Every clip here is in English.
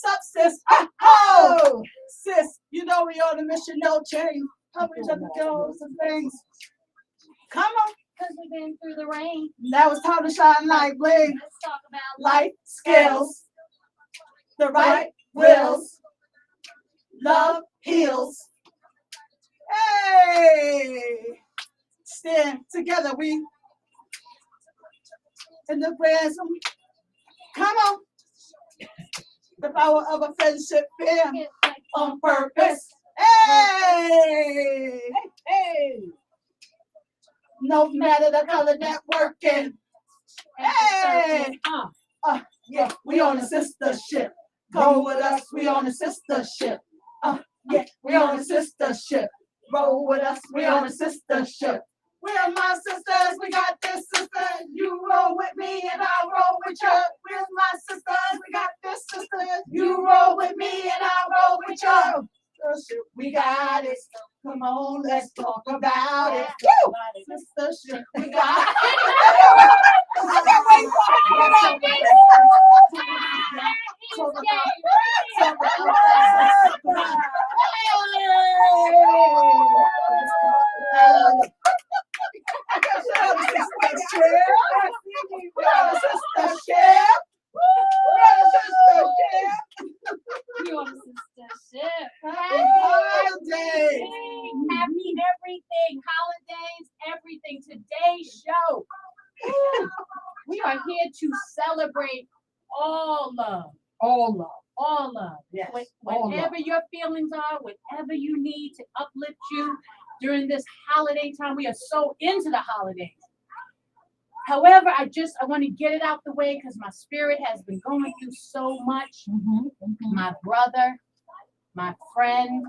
Sup, sis? Oh, sis, you know we on a mission, no change. Help each other do some things. Come on. Because we've been through the rain. Now it's time to shine like bling. Let's talk about Life skills. The right wills. Love heals. Hey! Stand together, we in the ransom. Come on. The power of a friendship fair on purpose. Hey! Hey! No matter the color, networking. Hey! Yeah, we on a sistership. Go with us, we on a sistership. Yeah, we on a sistership. Roll with us, we on a sistership. We're my sisters, we got this sister. You roll with me and I'll roll with you. We're my sisters, we got this sister. You roll with me and I'll roll with you. We got it. Come on, let's talk about it. Woo! Sistahship, we got it. Happy everything, holidays, everything. Today's show, we are here to celebrate all love. All love. All love. Yes. Whatever your feelings are, whatever you need to uplift you during this holiday time. We are so into the holidays. However, I want to get it out the way because my spirit has been going through so much. My brother, my friend,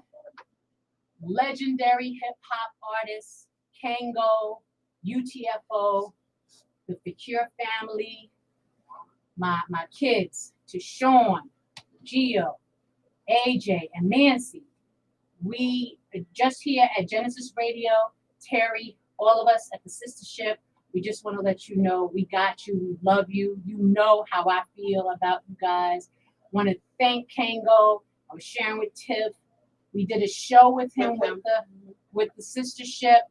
legendary hip-hop artist, Kango, UTFO, the Secure family, my kids, to Sean, Gio, AJ, and Nancy. We are just here at Gynesis Radio, Terry, all of us at the Sistahship. We just want to let you know we got you, we love you. You know how I feel about you guys. Want to thank Kango. I was sharing with Tiff. We did a show with him with the Sistahship,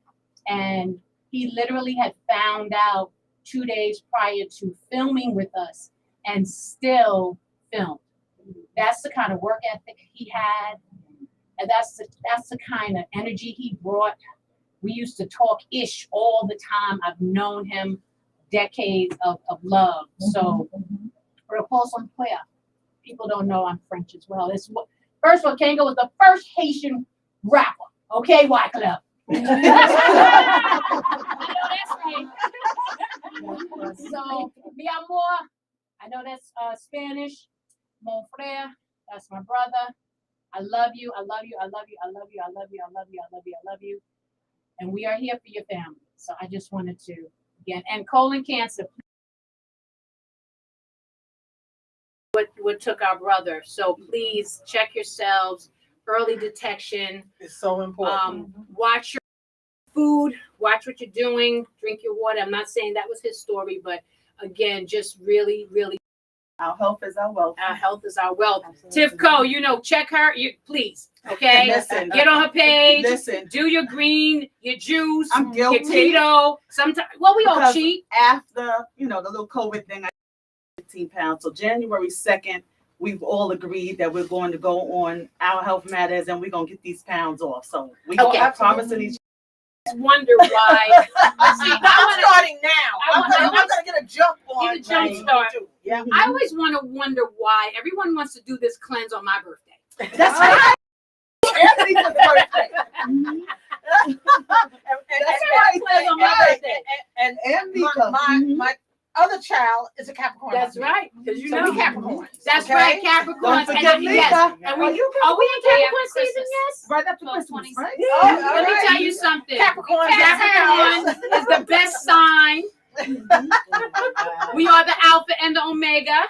and he literally had found out 2 days prior to filming with us and still filmed. That's the kind of work ethic he had, and that's the kind of energy he brought. We used to talk ish all the time. I've known him decades of love. So, repose en paix. People don't know I'm French as well. First of all, Kango was the first Haitian rapper. Okay, Wyclef. I know that's right. So, mi amor, I know that's Spanish. Mon frère, that's my brother. I love you, I love you, I love you, I love you, I love you, I love you, I love you, I love you. And we are here for your family. So I just wanted to, again, and colon cancer. What took our brother. So please check yourselves. Early detection. It's so important. Watch your food. Watch what you're doing. Drink your water. I'm not saying that was his story, but again, just really, really. Our health is our wealth. Our health is our wealth. Tifco, check her. Please, okay? Listen. Get on her page. Listen. Do your green, your juice. I'm guilty. Your keto. Sometimes, we all cheat. After, the little COVID thing, I 15 pounds. So January 2nd, we've all agreed that we're going to go on Our Health Matters and we're going to get these pounds off. So we are promising each wonder why. I'm starting now. I'm gonna get a jump on. Get a jump start. Yeah. I always want to wonder why everyone wants to do this cleanse on my birthday. That's right. Anthony's birthday. And my other child is a Capricorn. That's right. Because we Capricorns. That's right, Capricorns. Don't forget Lisa. And are we in Capricorn season? Yes. Right up to Christmas, right? Let me tell you something. Capricorn is the best sign. We are the Alpha and the Omega.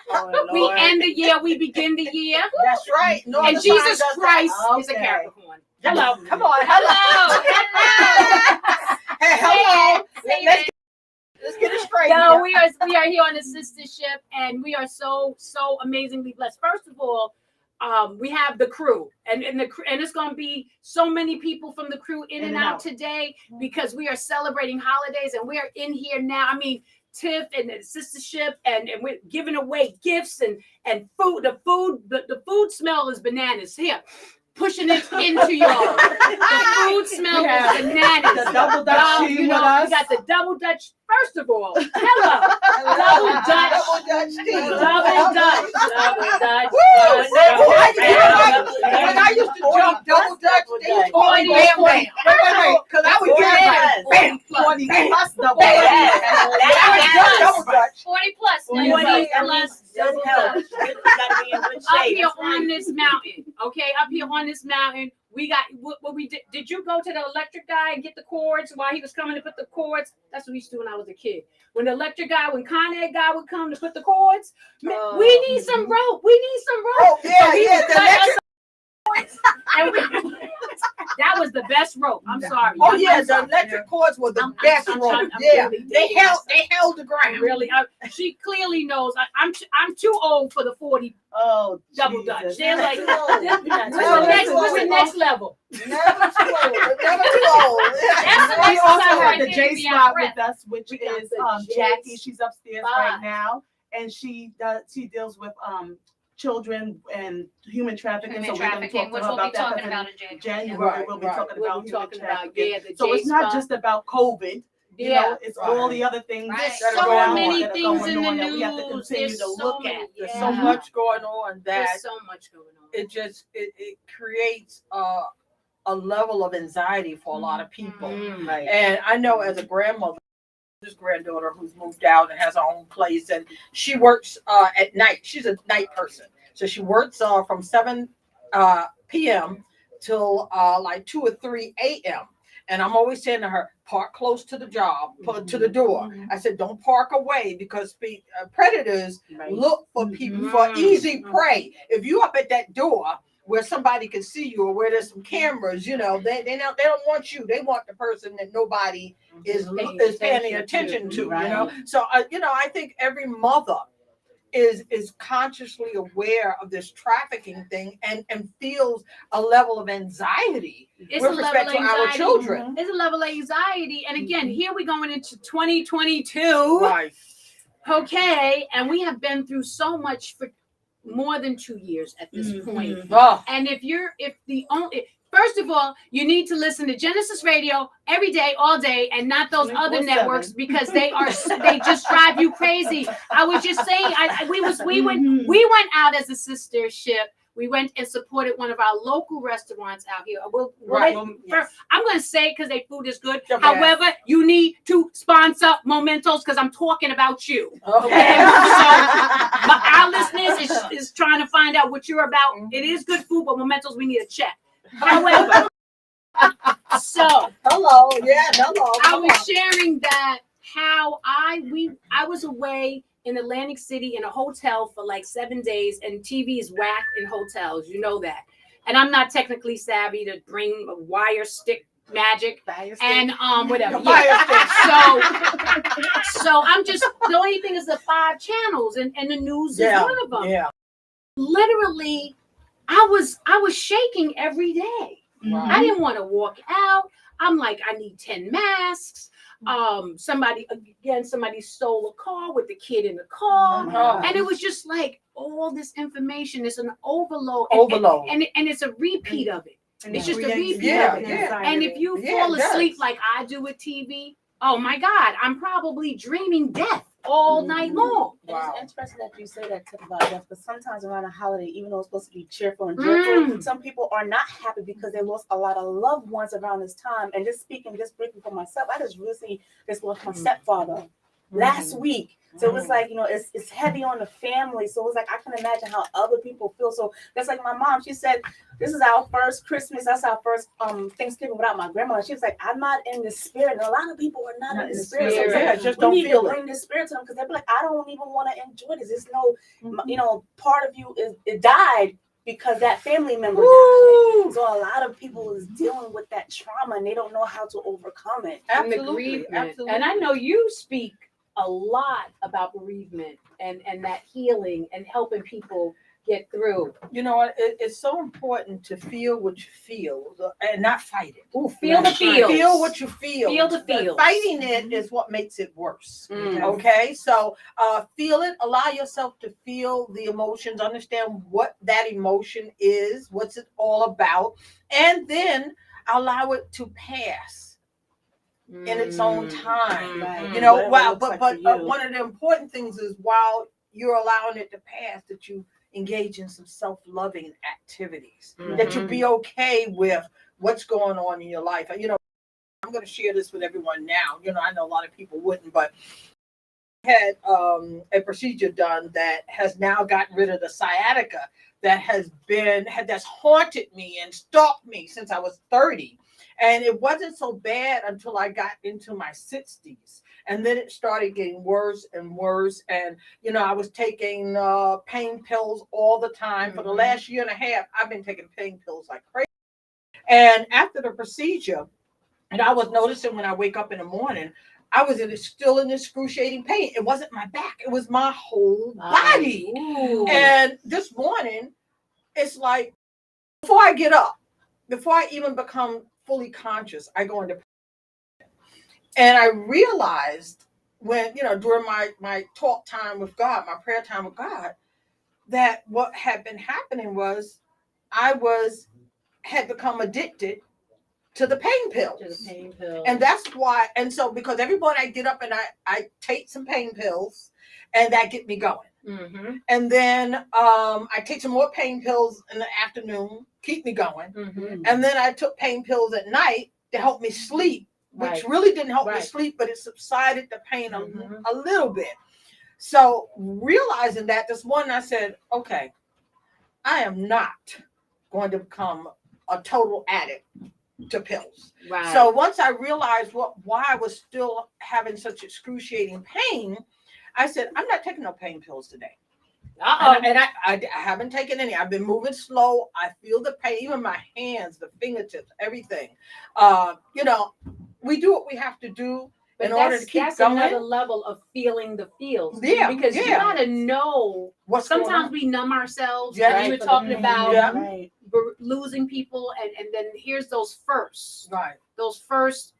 We end the year, we begin the year. That's right. And Jesus Christ is a Capricorn. Hello. Come on. Hello. Hey, hello. Let's get it straight. No, we are here on the Sistahship, and we are so amazingly blessed. First of all, we have the crew, and it's gonna be so many people from the crew in and out today because we are celebrating holidays and we are in here now. I mean, Tiff and the Sistahship, and we're giving away gifts and food. The food smell is bananas here. Pushing it into y'all. The food smell is bananas. The double Dutch tea with us. We got the double Dutch. First of all, hello. Double Dutch. Double Dutch. When I used to jump double Dutch, they was calling bam bam. Because I would get bam, 40 plus double Dutch. 40 plus. 40 plus. Doesn't help. You gotta be in good Up shape. here on this mountain, okay? Up here on this mountain, we got what we did. Did you go to the electric guy and get the cords while he was coming to put the cords? That's what we used to do when I was a kid. When the electric guy, when Con Ed guy would come to put the cords, we need some rope. We need some rope. Oh, yeah, So he yeah, would the cut electric- us and that was the best rope. I'm sorry. Oh yeah, I'm the sorry. electric cords were the I'm best trying- rope. I'm Yeah, really they doing held the ground. Really, she clearly knows. I'm too old for the 40 Oh, double Dutch. Jesus. They're like, What's what's the next level? Never too old. Never too old. That's the We next also time have right the there J to be spot our rep. with us, which We got is the Jackie. J She's upstairs spot. right now, and she deals with children and human trafficking. Human so we're going to trafficking, talk which to her we'll be about that. talking about in January, Right, we'll be right. talking We'll about be human talking about, trafficking. yeah, the So J it's not spot. just about COVID. You Yeah. know, it's all the other things Right. that are So going many on, that are things going in the on that we have to news. continue There's to so look many, at. There's yeah. so much going on that There's so much going on. it just it creates a level of anxiety for a lot of people. Right. And I know as a grandmother, this granddaughter who's moved out and has her own place, and she works at night. She's a night person, so she works from 7 p.m. till like 2 or 3 a.m. And I'm always saying to her, park close to the job, to the door. I said, don't park away because predators look for people for easy prey. If you up at that door where somebody can see you or where there's some cameras, you know, they don't want you. They want the person that nobody is paying attention to. Right. You know, so you know, I think every mother is consciously aware of this trafficking thing and feels a level of anxiety It's with a level respect of to our anxiety. children. There's a level of anxiety. And again, here we're going into 2022. Right. Okay. And we have been through so much for more than 2 years at this point. Oh, And first of all, you need to listen to Gynesis Radio every day, all day, and not those other 24/7. networks because they just drive you crazy. I was just saying, we went out as a Sistahship. We went and supported one of our local restaurants out here. Right. I'm going to say because their food is good. Okay. However, you need to sponsor Mementos because I'm talking about you. okay. Our listeners is trying to find out what you're about. It is good food, but Mementos, we need a check. However, so Hello. Yeah. Hello. I was sharing that how I was away in Atlantic City in a hotel for like 7 days, and TV is whack in hotels. You know that. And I'm not technically savvy to bring a wire stick magic and whatever. Yeah. So I'm just the only thing is the 5 channels and the news is one of them. Yeah. Literally, I was shaking every day. I didn't want to walk out. I'm like, I need 10 masks. Somebody stole a car with the kid in the car. And it was just like all this information. It's an overload. And it's a repeat of it. It's just a repeat of it. And if you fall asleep like I do with TV, oh my God, I'm probably dreaming death all night long. Wow. It's interesting that you say that, Tip, about death, because sometimes around a holiday, even though it's supposed to be cheerful and joyful, some people are not happy because they lost a lot of loved ones around this time. And just briefly for myself, I just recently lost my stepfather last week. So it was like, you know, it's heavy on the family. So it was like, I can imagine how other people feel. So that's like my mom, she said, this is our first Christmas. That's our first Thanksgiving without my grandma. She was like, I'm not in the spirit. And a lot of people are not in the spirit. So Yeah, like, just we don't need feel to it. bring the spirit to them because they'll be like, I don't even want to enjoy this. There's no, you know, part of you it died because that family member died. So a lot of people is dealing with that trauma and they don't know how to overcome it. Absolutely. And I know you speak a lot about bereavement and that healing and helping people get through. You know what? It's so important to feel what you feel and not fight it. Ooh, feel the feels. Feel what you feel. Feel the feels. Fighting it is what makes it worse. Mm. Okay, so feel it. Allow yourself to feel the emotions. Understand what that emotion is. What's it all about, and then allow it to pass in its own time. Mm. You know, Whatever wow. looks But like but for you. one of the important things is while you're allowing it to pass, that you engage in some self-loving activities. That you be okay with what's going on in your life. You know, I'm going to share this with everyone now. You know, I know a lot of people wouldn't, but I had a procedure done that has now gotten rid of the sciatica that's haunted me and stalked me since I was 30. And it wasn't so bad until I got into my 60s. And then it started getting worse and worse. And, you know, I was taking pain pills all the time. For the last year and a half, I've been taking pain pills like crazy. And after the procedure, and I was noticing when I wake up in the morning, I was still in excruciating pain. It wasn't my back. It was my whole body. Ooh. And this morning, it's like, before I get up, before I even become fully conscious, I go into. And I realized when, you know, during my talk time with God, my prayer time with God, that what had been happening was I had become addicted to the pain pills. To the pain pills. And that's why, and so because every morning I get up and I take some pain pills and that get me going. Mm-hmm. And then I take some more pain pills in the afternoon, keep me going. Mm-hmm. And then I took pain pills at night to help me sleep, which Right. really didn't help me Right. sleep, but it subsided the pain Mhm. a little bit. So realizing that this morning, I said, okay, I am not going to become a total addict to pills. Right. So once I realized why I was still having such excruciating pain, I said, I'm not taking no pain pills today. And I haven't taken any. I've been moving slow. I feel the pain, even my hands, the fingertips, everything. You know, we do what we have to do But in order to keep that's going. another level of feeling the feels. Yeah, Because you yeah. gotta know. What's going Sometimes on? we numb ourselves. Yeah. Like you were talking about Yeah. Right. we're losing people, and then here's those firsts. Right. Those first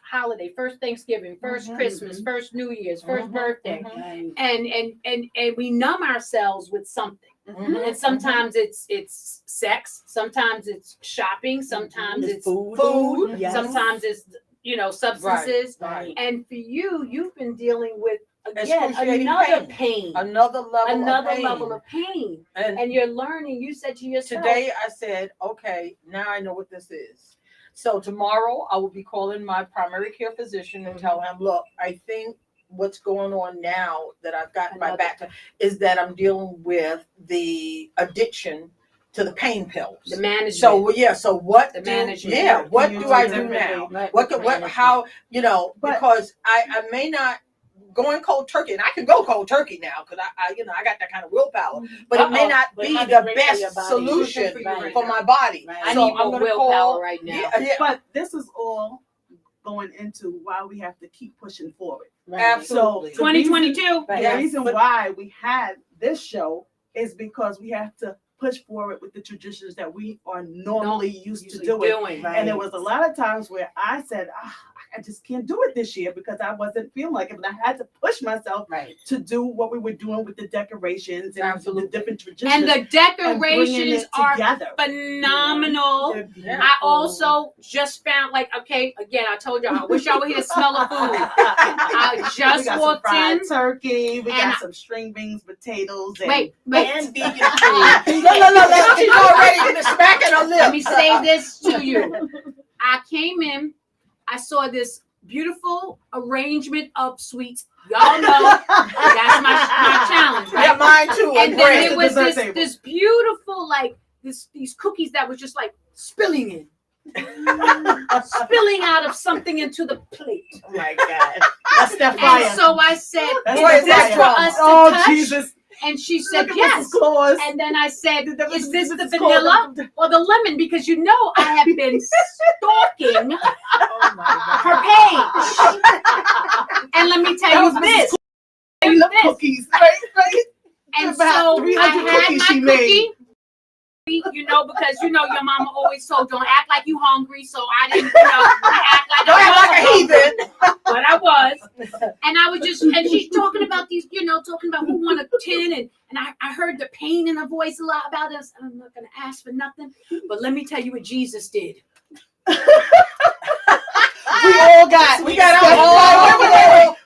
holiday, first Thanksgiving, first Christmas, first New Year's, first birthday. Right. And we numb ourselves with something. And sometimes it's sex, sometimes it's shopping, sometimes it's food, Yes. sometimes it's, you know, substances. Right. And for you've been dealing with again Excruciating another pain. Another level Level of pain. And And you're learning, you said to yourself, today I said, okay, now I know what this is. So tomorrow I will be calling my primary care physician and tell him, look, I think what's going on now that I've gotten my back is that I'm dealing with the addiction to the pain pills. the management. So what The do management. yeah, what Can you do do I do differently? now? Right, What management. how, you know, But- because I may not going cold turkey, and I can go cold turkey now because I you know I got that kind of willpower, but it may not But be not the great for your best body. solution Good for you right for now. my body. Right. I So need I'm more gonna willpower call right now. Yeah. But this is all going into why we have to keep pushing forward. Absolutely. So 2022. The Yes. reason why we had this show is because we have to push forward with the traditions that we are normally used to doing. Right. And there was a lot of times where I said, I just can't do it this year because I wasn't feeling like it. But I had to push myself Right. to do what we were doing with the decorations and Absolutely. the different traditions. And the and bringing decorations it are together. phenomenal. They're Yeah. I also just found, like, okay, again, I told y'all, I wish y'all were here to smell the food. I we just got walked some fried in. turkey. We and got some string beans, potatoes, and Wait. And vegan food. No, she's already smacking her lips. Let me say this to you. I came in, I saw this beautiful arrangement of sweets. Y'all know that's my challenge, Yeah, right? mine too. And then bread. there was Dessert table. this beautiful, like, these cookies that was just like spilling in. Spilling out of something into the plate. Oh my God. that's that And fire. so I said, That's is Where's this that for from? us to Oh touch? Jesus! And she said, Look at yes. Mrs. Claus. And then I said, is this the Mrs. Claus. vanilla or the lemon? Because you know I have been stalking Oh my her page. And let me tell you this. I love cookies, right? And About so I 300 had my cookies she cookie. You know, because you know your mama always told don't act like you hungry, so I didn't, you know, act like Don't act like a heathen. but I was. And I was just, and she's talking about these, you know, talking about who won a tin, and I heard the pain in her voice a lot about this. I'm not gonna ask for nothing, but let me tell you what Jesus did. We all got. We got Wait.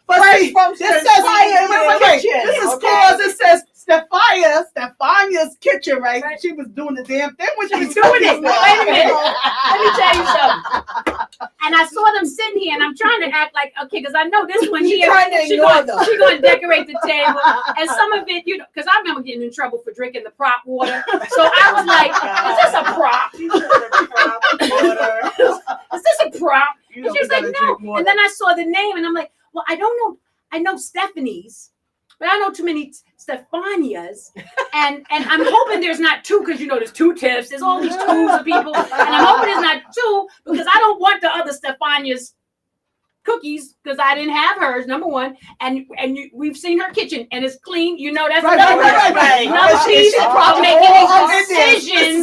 But Fresh see, from this says Stephanie's kitchen. This is Okay. cause it says Stephania's kitchen, right? She was doing the damn thing when she was Doing it. cooking. Wait a minute. Let me tell you something. And I saw them sitting here, and I'm trying to act like okay, because I know this one You're trying to ignore them. she's going to decorate the table, and some of it, you know, because I remember getting in trouble for drinking the prop water. So I was like, "Is this a prop? Is this a prop?" And she was like, "No." And then I saw the name, and I'm like, "Well, I don't know. I know Stephanie's, but I know too many Stephanias, and I'm hoping there's not two because you know there's two tips. There's all these twos of people, and I'm hoping there's not two because I don't want the other Stephania's cookies because I didn't have hers. Number one, and we've seen her kitchen and it's clean. You know that's another right. another piece of making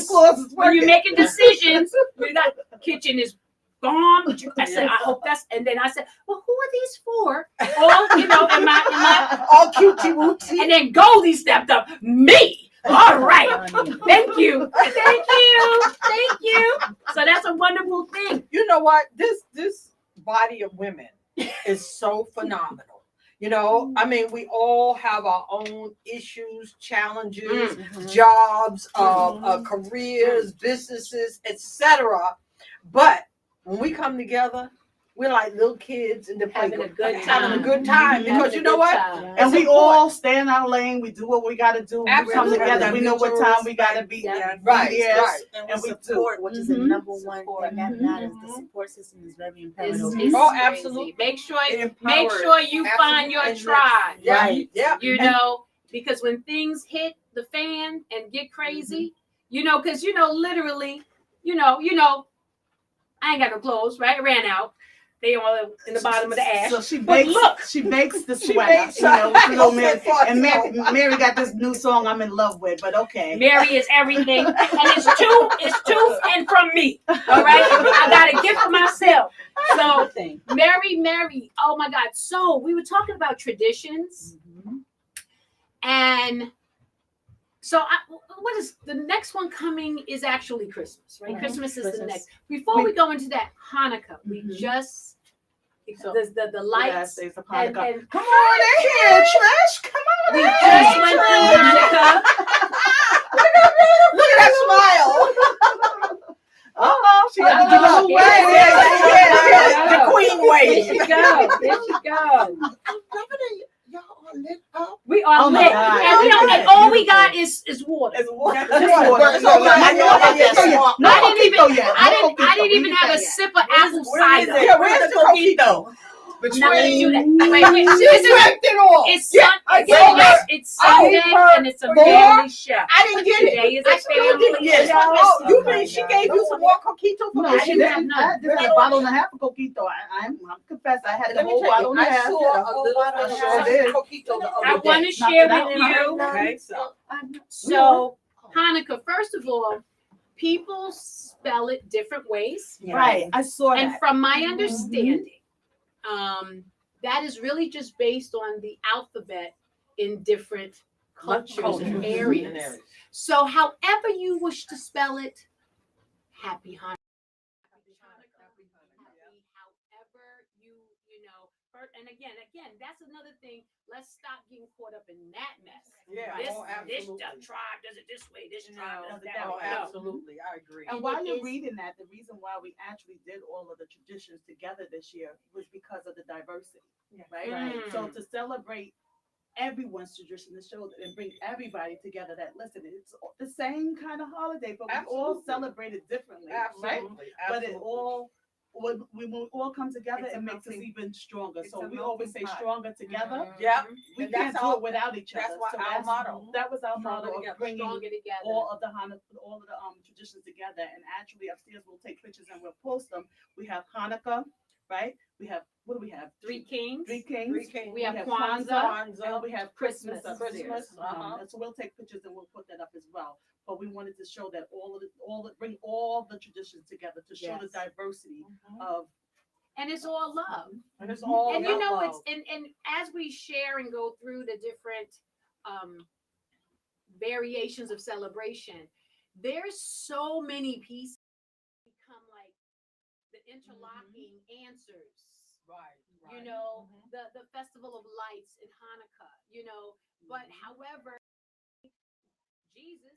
decisions. When you're making decisions, that kitchen is bomb. I said, I hope that's. And then I said, well, who are these for? All you know, am I All cutesy wootsy. and then Goldie stepped up. Me. All right. Thank you. Thank you. So that's a wonderful thing. You know what? This body of women is so phenomenal. You know, I mean, we all have our own issues, challenges, jobs, careers, businesses, etc. But when we come together, we're like little kids in the Having a playground, good having a time. good time. Because Having you a know good what? time. And It's we important. all stay in our lane. We do what we got to do. We come Absolutely. together. We know what time we got to be. Yeah. Right, Yes. right. And we support, which is the number one thing that matters. The support system is very imperative. It's Oh, crazy. absolutely. Make sure It you empowers. find your Absolutely. tribe. Yeah, Right. yeah. You know, because when things hit the fan and get crazy, you know, because you know, literally, you know, I ain't got no clothes, right? I ran out. They all in the bottom of the ash. So she But bakes. look. She bakes the She sweater. bakes- You know, she little Mary, Okay, for and herself. Mary got this new song I'm in love with. But okay. Mary is everything, and it's two and from me. All right, I got a gift for myself. So Mary, oh my God. So we were talking about traditions, and so what is the next one coming? Is actually Christmas, right? Christmas is the Christmas. next. Before we go into that, Hanukkah, we just the lights. Yes, there's a Hanukkah. and Come on in here, Trish. Come on we in. just went through Hanukkah. Look at that smile. She got to do Oh, the yeah, way. The queen way. There she go. Y'all are lit up. We are Oh my lit, God. and we don't. And all we got is water. It's water. It's It's water. water. It's water. I didn't even have a sip of apple cider. Yeah, where's the coquito? Now let's do that. Wait, She swept it all. It's Yeah, Sunday. I get it. It's Sunday, and it's a family show. I didn't get it. Today is I a still family didn't get it. show. Oh, you mean she gave you some more coquito for No, me? she didn't have didn't. none. I just had a bottle and a half of coquito. I'm confess. I had the Let me whole tell bottle you, and a I half. saw a little I bit sure of did. coquito the I other want day. to share Knock with it out. you. Okay, So Hanukkah, first of all, people spell it different ways. Right. I saw And that. from my understanding, that is really just based on the alphabet in different cultures and areas. So however you wish to spell it, happy Hanukkah. However you know, and again, that's another thing. Let's stop getting caught up in that mess. Yeah, This absolutely. tribe does it this way. This tribe does it that Oh, way. No. absolutely. I agree. And while you're reading that, the reason why we actually did all of the traditions together this year was because of the diversity, right? Right. So to celebrate everyone's tradition, to show that and bring everybody together that listen, it's the same kind of holiday, but we all Absolutely. celebrate it differently, right? Absolutely. But it all when we all come together, It's a it makes us melting- even stronger. it's So a we always say melting pot. stronger together. Yeah. We And can't that's do our- it without each other. that's what So our motto. That was our Stronger motto together. of bringing Stronger together. all of the traditions together. And actually upstairs we'll take pictures and we'll post them. We have Hanukkah, right? We have, what do we have? Three Kings. Three Kings. Three Kings. We have Kwanzaa, Kwanzaa. and we have Christmas upstairs. Christmas, And so we'll take pictures and we'll put that up as well. But we wanted to show that bring all the traditions together to show the Yes. diversity of. And it's all love. And it's all And you about know, love. and as we share and go through the different variations of celebration, there's so many pieces become like the interlocking answers. Right. You know, the festival of lights in Hanukkah, you know, but however, Jesus,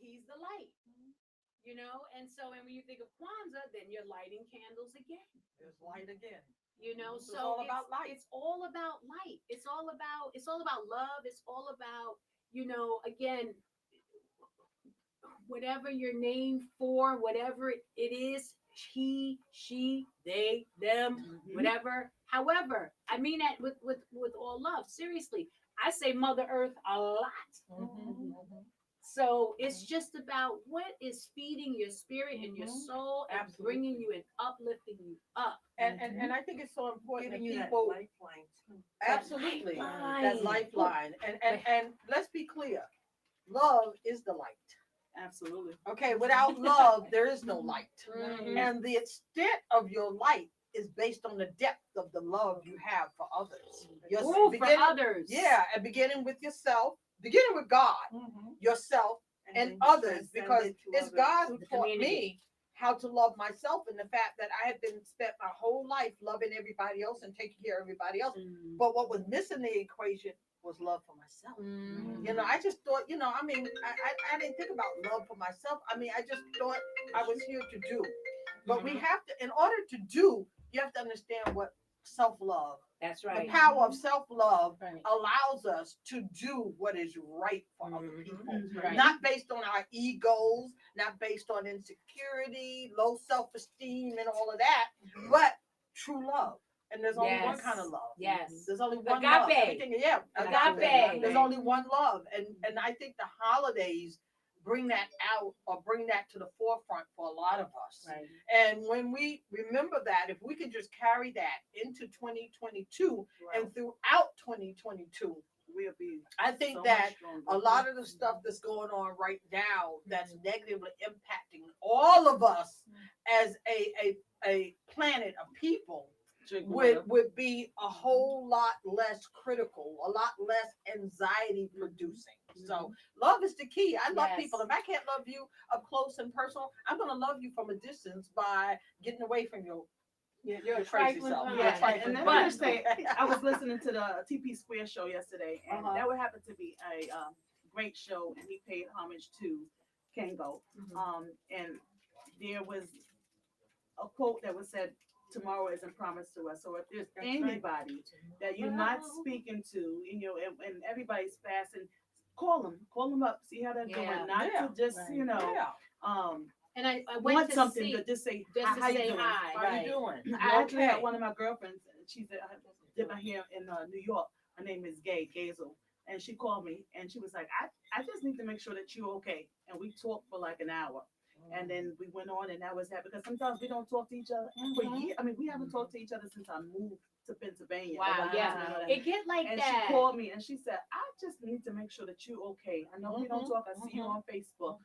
he's the light, you know, and so, and when you think of Kwanzaa, then you're lighting candles again. There's light again. You know, It's so all about light. It's all about light. It's all about love. It's all about, you know, again, whatever you're named for, whatever it is, he, she, they, them, whatever. However, I mean that with all love. Seriously, I say Mother Earth a lot. So it's just about what is feeding your spirit and your soul and Absolutely. bringing you and uplifting you up. And I think it's so important Giving that you that people lifeline too. absolutely lifeline. that lifeline. And let's be clear, love is the light. Absolutely. Okay, without love, there is no light. Mhm. And the extent of your light is based on the depth of the love you have for others. Your Ooh, for beginning- others. Yeah, and beginning with yourself, beginning with God, yourself, and then others, transcend because it to it's others. God who The taught community. me how to love myself, and the fact that I had been spent my whole life loving everybody else and taking care of everybody else. But what was missing in the equation was love for myself. Mm. You know, I just thought, you know, I mean, I didn't think about love for myself. I mean, I just thought I was here to do. But we have to, in order to do, you have to understand what self-love, That's the right. power of self-love Right. allows us to do what is right for other Mhm. people. Right. Not based on our egos, not based on insecurity, low self-esteem, and all of that, but true love. And there's only one Yes. kind of love. Yes. There's only one love. Agape. Everything, yeah, Agape. There's only one love, and I think the holidays bring that out or bring that to the forefront for a lot of us. Right. And when we remember that, if we could just carry that into 2022 and throughout 2022, We'll be I think so that much stronger. a lot of the stuff that's going on right now that's negatively impacting all of us as a planet of people Drink water. would be a whole lot less critical, a lot less anxiety producing. So love is the key. I love Yes. people. If I can't love you up close and personal, I'm gonna love you from a distance by getting away from your crazy trifling self. fun. You're Yeah, trifling and then fun. I just say, I was listening to the TP Square show yesterday, and Uh-huh. that would happen to be a great show, and he paid homage to Kango. And there was a quote that was said, "Tomorrow isn't promised to us." So if there's anybody that you're not speaking to, you know, and everybody's fasting, call them up, see how they're Yeah. doing, not Yeah. to just, you know, Yeah. And I went want to something see, to just say, just to how you say doing? hi. How Right. you doing? I actually Okay. had one of my girlfriends, and she said, I did my hair in New York. Her name is Gazel. And she called me and she was like, I just need to make sure that you're okay. And we talked for like an hour. And then we went on, and that was happy because sometimes we don't talk to each other for years. I mean, we haven't talked to each other since I moved to Pennsylvania. Wow, yeah. It get like And that. she called me and she said, I just need to make sure that you're okay. I know we don't talk. I see you on Facebook.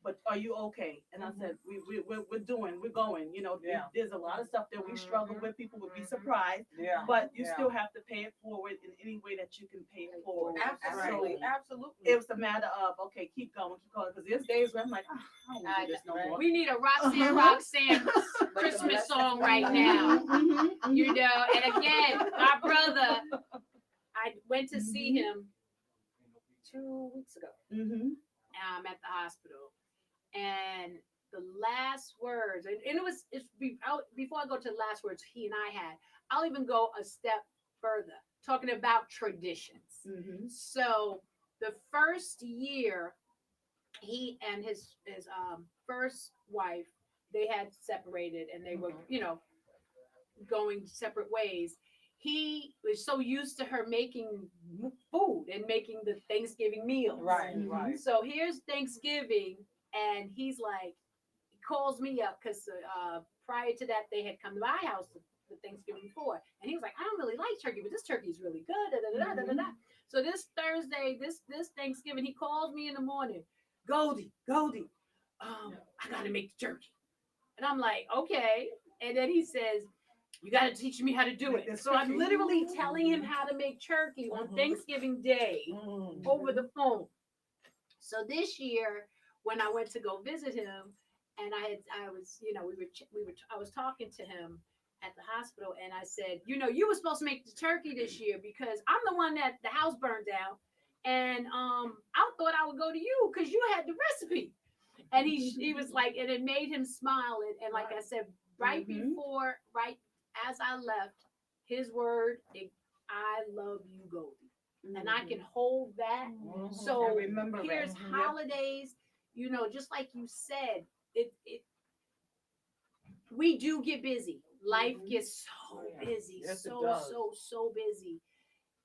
But are you okay? And I said, we're going. You know, Yeah. there's a lot of stuff that we struggle with. People would be surprised, Yeah. but you Yeah. still have to pay it forward in any way that you can pay it forward. Absolutely. So Absolutely. it was a matter of, okay, keep going. Because there's days where I'm like, I don't want to do this no more. We need a Roxanne Christmas song right now. You know, and again, my brother, I went to see him 2 weeks ago. At the hospital, and the last words, and before I go to the last words he and I had, I'll even go a step further, talking about traditions. So the first year, he and his first wife, they had separated, and they were, you know, going separate ways. He was so used to her making food and making the Thanksgiving meals. Right. So here's Thanksgiving, and he's like, calls me up because prior to that, they had come to my house the Thanksgiving before. And he was like, I don't really like turkey, but this turkey is really good. Da, da, da, da, da, da. So this Thursday, this Thanksgiving, he calls me in the morning. Goldie, I got to make the turkey. And I'm like, okay. And then he says, you got to teach me how to do it. So I'm literally telling him how to make turkey on Thanksgiving Day over the phone. So this year, when I went to go visit him, and I was talking to him at the hospital, and I said, you were supposed to make the turkey this year because I'm the one that the house burned down, and I thought I would go to you because you had the recipe. And he was like, and it made him smile, and like I said, right as I left, his word, I love you, Goldie. And I can hold that. So here's holidays, just like you said, we do get busy. Life gets so busy, so busy.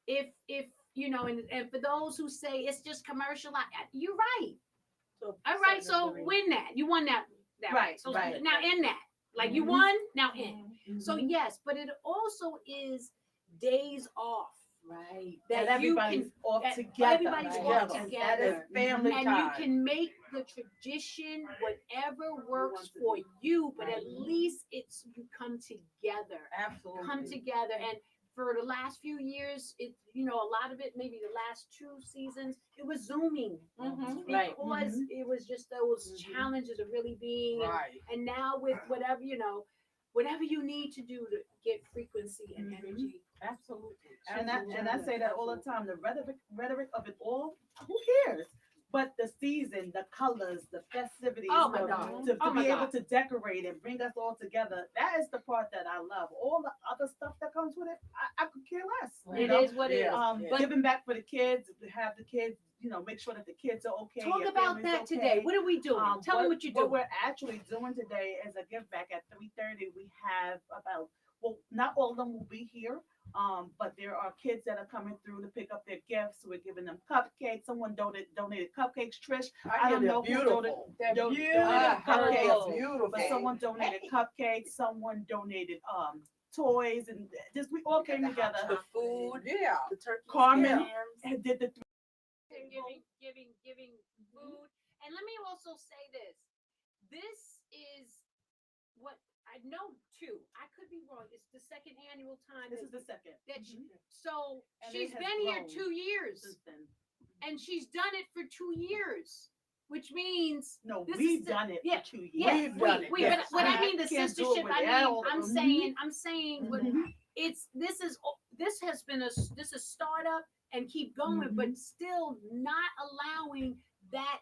If and for those who say it's just commercial, you're right. So, all right, so win that. You won that right. So now in that. Like you won, now in. So yes, but it also is days off, right? That everybody's off together. Everybody's off together. That is family and time. You can make the tradition whatever works for you, but at least you come together. Absolutely. Come together. And for the last few years, a lot of it, maybe the last 2 seasons, it was Zooming. Because it was just those challenges of really being. Right. And now with whatever you need to do to get frequency and energy. Absolutely. And I say that all the time. The rhetoric of it all, who cares? But the season, the colors, the festivities, to be able to decorate and bring us all together, that is the part that I love. All the other stuff that comes with it, I could care less. It is what it is. Giving back for the kids, have the kids, make sure that the kids are okay. Talk about that today. What are we doing? Tell me what you're doing. What we're actually doing today is a give back at 3:30. We have not all of them will be here. But there are kids that are coming through to pick up their gifts. We're giving them cupcakes. Someone donated cupcakes. Trish, I don't know who donated cupcakes. Beautiful. But someone donated cupcakes. Someone donated toys, and just we all came together. The food, the turkey. Carmen did the giving food. And let me also say this. This is what I know too. I could be wrong. It's the second annual time. This is the second. So And she's it has been here grown 2 years, since then. and she's done it for 2 years, which means we've done it for 2 years. Yeah, We've done it. But when I mean the can't do it sistership, without I'm saying what this has been a startup and keep going, but still not allowing that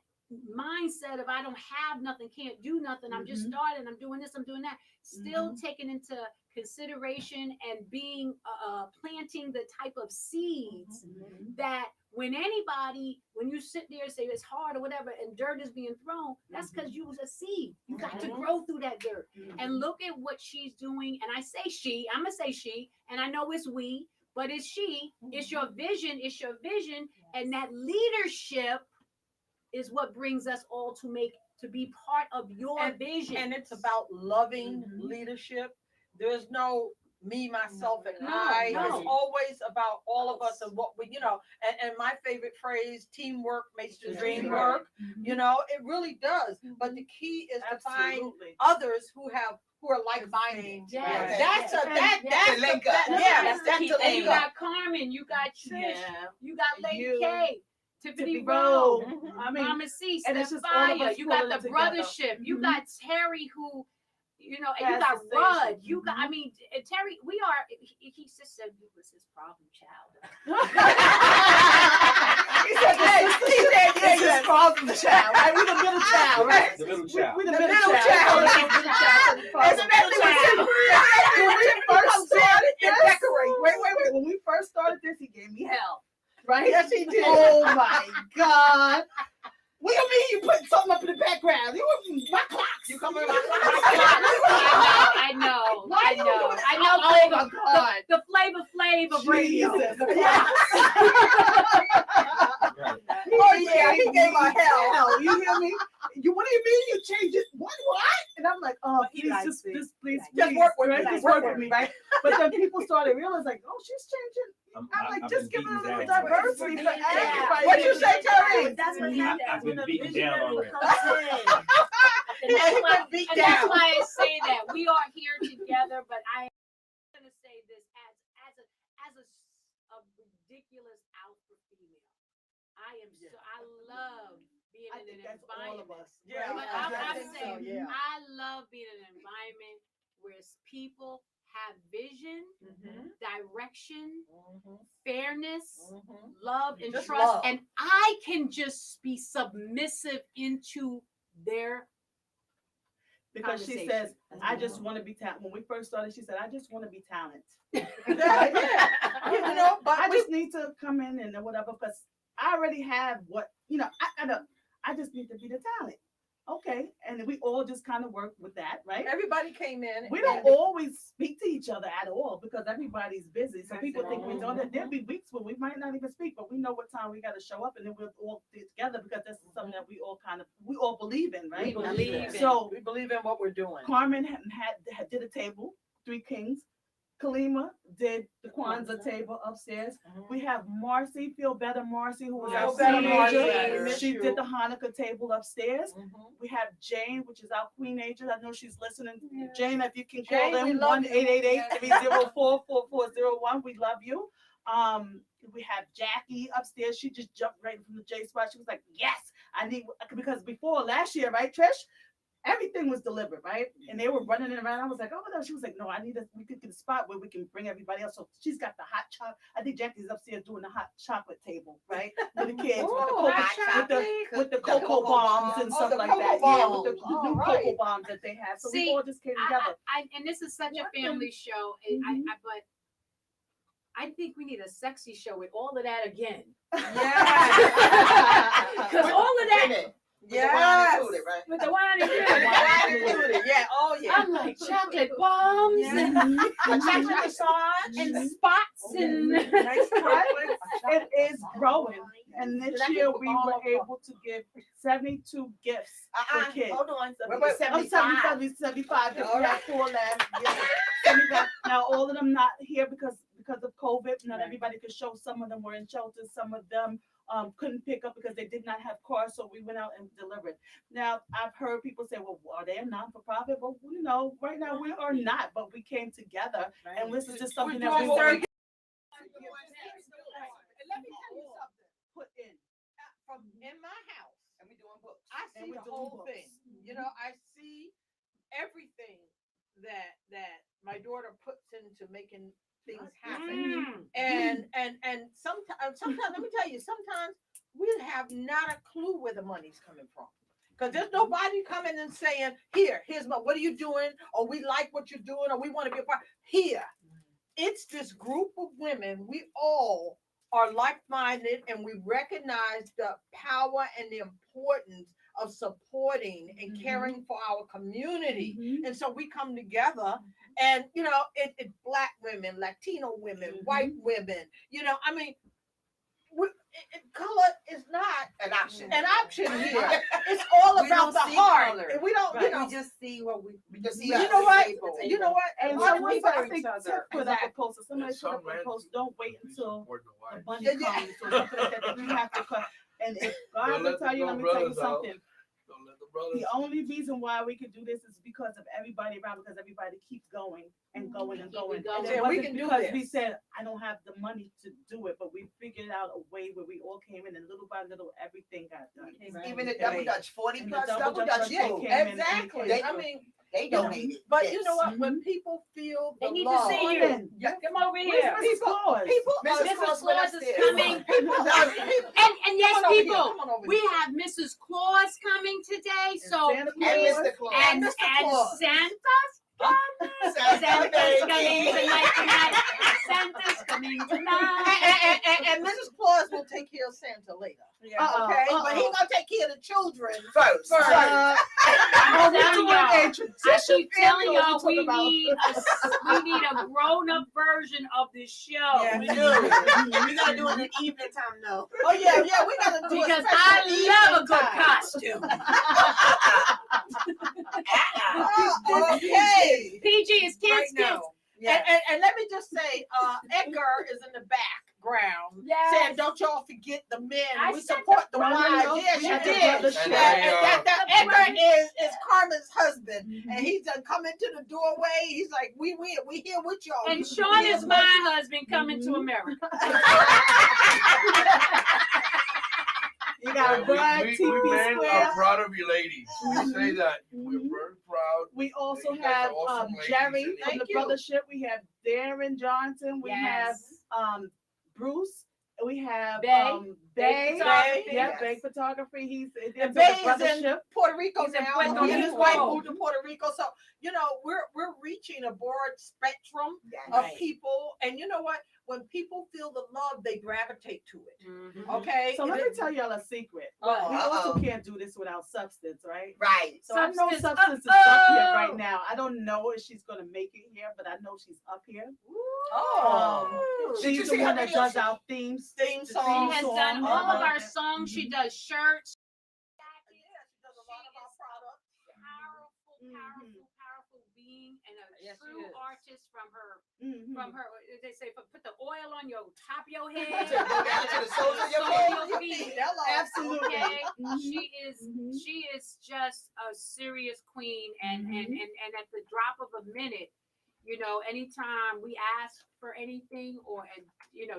mindset of I don't have nothing, can't do nothing. I'm just starting. I'm doing this. I'm doing that. Still taking into consideration and being planting the type of seeds that when you sit there and say it's hard or whatever, and dirt is being thrown, that's because you was a seed. You got to grow through that dirt. And look at what she's doing. And I say she. I'm gonna say she. And I know it's we, but it's she. It's your vision. It's your vision, and that leadership is what brings us all to be part of your vision. And it's about loving leadership. There's no me, myself, and I. No. It's always about all of us and what we, and my favorite phrase, teamwork makes the dream work. It really does. But the key is to find others who are like-minded. Yes. That's the And you got Carmen, you got Trish, you got Lady K. Tiffany Rowe, Mama C, and it's just all of Stephania, us you got pulling the together. brothership, you got Terry who, and you That's got the Rudd, station. you got, Terry, he just said he was his problem child. He said, it's his problem child, right? We the middle child, right? The middle child. We the middle child. Wait. When we first started this, he gave me hell. Right? Yes, he did. Oh my God. What do you mean you put something up in the background? My clocks. You coming to my I know. Oh my God. The Flavor Flav of radio. Jesus. Oh yeah, he gave my hell. You hear me? What do you mean you changed it? What? And I'm like, oh, But he please, likes just, it. just please, Just please, work with right? me. Just Work work with with me, me. right? But then people started realizing, like, oh, she's changing. I'm like, I've just been give it a beaten little down already. diversity for Yeah. everybody. What you say, Terry? But that's what Mhm. happens I've when been a beaten down visionary already. comes in. And that's He's why, been beat and that's down. why I say that we are here together. But I am gonna say this as a ridiculous alpha female. I love being I in think an that's all of environment. us. Yeah, But right? I'm think so, saying yeah. I love being in an environment where people have vision, direction, fairness, love, and Just trust, love. and I can just be submissive into their Because she conversation. says, I just want to be talented. When we first started, she said, I just want to be talented. Yeah. You know, but I just need to come in and whatever, because I already have what, I just need to be the talent. Okay. And we all just kind of work with that, right? everybody came in. We don't and- always speak to each other at all because everybody's busy. So people think we don't. There'll be weeks where we might not even speak, but we know what time we got to show up, and then we'll all be together because that's something that we all believe in, right? We believe in. So we believe in what we're doing. Carmen did a table, 3 kings. Kalima did the Kwanzaa table upstairs. We have Marcy, Feel Better Marcy, who was Feel our Better teenager. Marcy, we miss She you. did the Hanukkah table upstairs. Mhm. We have Jane, which is our queen agent. I know she's listening. Jane, if you can Jane, call we them love you. 1-888-304-4401. We love you. We have Jackie upstairs. She just jumped right from the J spot. She was like, yes, I need, because before last year, right, Trish? Everything was delivered, right? And they were running it around. I was like, oh no. She was like, no, we could get a spot where we can bring everybody else. So she's got the hot chocolate. I think Jackie's upstairs doing the hot chocolate table, right? For the kids with the cocoa bombs and stuff the like cocoa that. bombs. Yeah, with the All new right. cocoa bombs that they have. So we See, all just came together. And this is such a family show, and but I think we need a sexy show with all of that again. Yeah. Because all of that Yes. with the wine and Yeah. Oh yeah. I'm like chocolate bombs and Chocolate massage and spots and nice chocolate. It is growing. And this year we were able to give 72 gifts for kids. Hold on. Wait, 75 because we have 4 left. Yeah. 75. Now all of them not here because of COVID. Not everybody could show. Some of them were in shelters. Some of them couldn't pick up because they did not have cars. So we went out and delivered. Now I've heard people say, well, are they a non-for-profit? Well, right now we are not, but we came together and this is just something that we doing what want we- And let me tell you something. Put in. From in my house, And we doing books. I And see we're the doing whole books. thing. I see everything that my daughter puts into making things happen. And sometimes let me tell you, sometimes we have not a clue where the money's coming from. Because there's nobody coming and saying, here's what are you doing? Or we like what you're doing, or we want to be a part. Here. It's this group of women. We all are like-minded, and we recognize the power and the importance of supporting and caring for our community. And so we come together, and it's Black women, Latino women, white women. I mean, color is not An option. here. It's all We about don't the see heart. color. And we don't, We just see what we just see. you us know at what? the table. You know what? And What someone we said, I for think each other. Tiff put up a Exactly. post, or somebody put up a post, don't wait until the money Yeah, yeah. comes or something like that, that you have to cut. And if God Don't will let tell the you, let me brothers tell you out. something. Don't let the brothers. The only reason why we could do this is because of everybody around, because everybody keeps going and going and Keep going. it going. And Yeah, it we wasn't can do because we this. said, I don't have the money to do it, but we figured out a way where we all came in and little by little, everything got done. Even the double Dutch, 40 And the plus double double Dutch Dutch they food. came in and Exactly. they I came mean, They donated. but gifts. you know what? When people feel They the need to love, see you. Amen. Come over Where's here. Mrs. Claus? people, Mrs. Claus went Claus is upstairs. coming. people, And yes, Come on over here. people, Come on over we here. have Mrs. Claus coming today. So Santa And Claus. Mr. Claus. and Mr. Claus. Santa's Santa coming baby. tonight. Santa's coming tonight. and Mrs. Claus will take care of Santa later. Okay, but he's gonna take care of the children First. first. I'm we're telling doing y'all. a I tradition keep telling family y'all to we talk about. need a grown-up version of this show. Yeah. We do. We gotta do it in the evening time though. Oh yeah, we gotta do Because a special I love a evening good time. costume. Brothership. And That Edgar is Carmen's husband, and he's done come into the doorway. He's like, we here with y'all. And Sean is my husband coming to America. You got a bride, we TV men square. are proud of you ladies. We say that. We're very proud. We also You guys have are awesome ladies. Jerry from Thank the you. Brothership. We have Darren Johnson. We have Bruce. We have Bay. Bay. Photography. Yeah, Yes. Bay Photography. He's in And the Bay is in Brothership. Puerto Rico He's in now. Puerto He and his Rico. wife moved to Puerto Rico. So, we're reaching a broad spectrum of Right. people. And you know what? When people feel the love, they gravitate to it. Mhm. Okay? So let me tell y'all a secret. Uh-oh. We also can't do this without substance, right? Right. So I know Substance. Substance is up here Uh-oh. right now. I don't know if she's gonna make it here, but I know she's up here. Oh. Did you She's see the her one that video? does our themes. Theme The song. theme She has song. done all of our Uh-huh. songs. She does shirts. Yeah, she does a lot of our products. Powerful being and a Yes, she true is. artist from her, Mhm. they say, put the oil on your top of your head. To go down to the soles of your Soles feet. of your feet. Hello. Absolutely. Okay, Mhm. she is just a serious queen, and at the drop of a minute, anytime we ask for anything or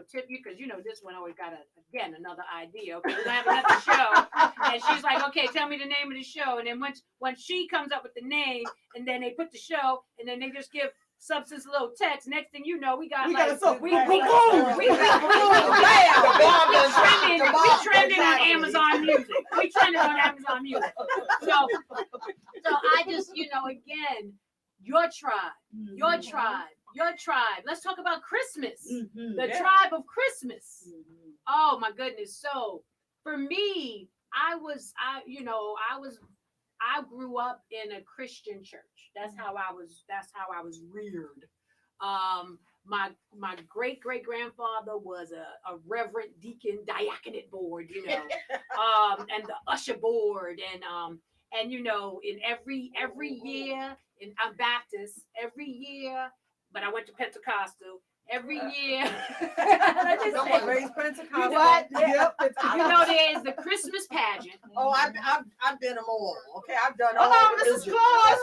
tip you, because this one always got another idea. Okay, we're gonna have another show, and she's like, okay, tell me the name of the show, and then once she comes up with the name, and then they put the show, and then they just give Substance a little text. Next thing you know, we got We like got a song. we Boom. trending on Amazon Music. We trended on Amazon Music. So I just, again, your tribe. Let's talk about Christmas. Mhm. The tribe of Christmas. Oh my goodness. So for me, I grew up in a Christian church. That's how I was reared. My great grandfather was a reverend deacon diaconate board, and the usher board, and in every year, and I'm Baptist every year, but I went to Pentecostal every year. Let's just say, Raised Pentecostal. What? Yep. there is the Christmas pageant. Oh, I've been them all. Okay, I've done Oh, all. no, Mrs. religions.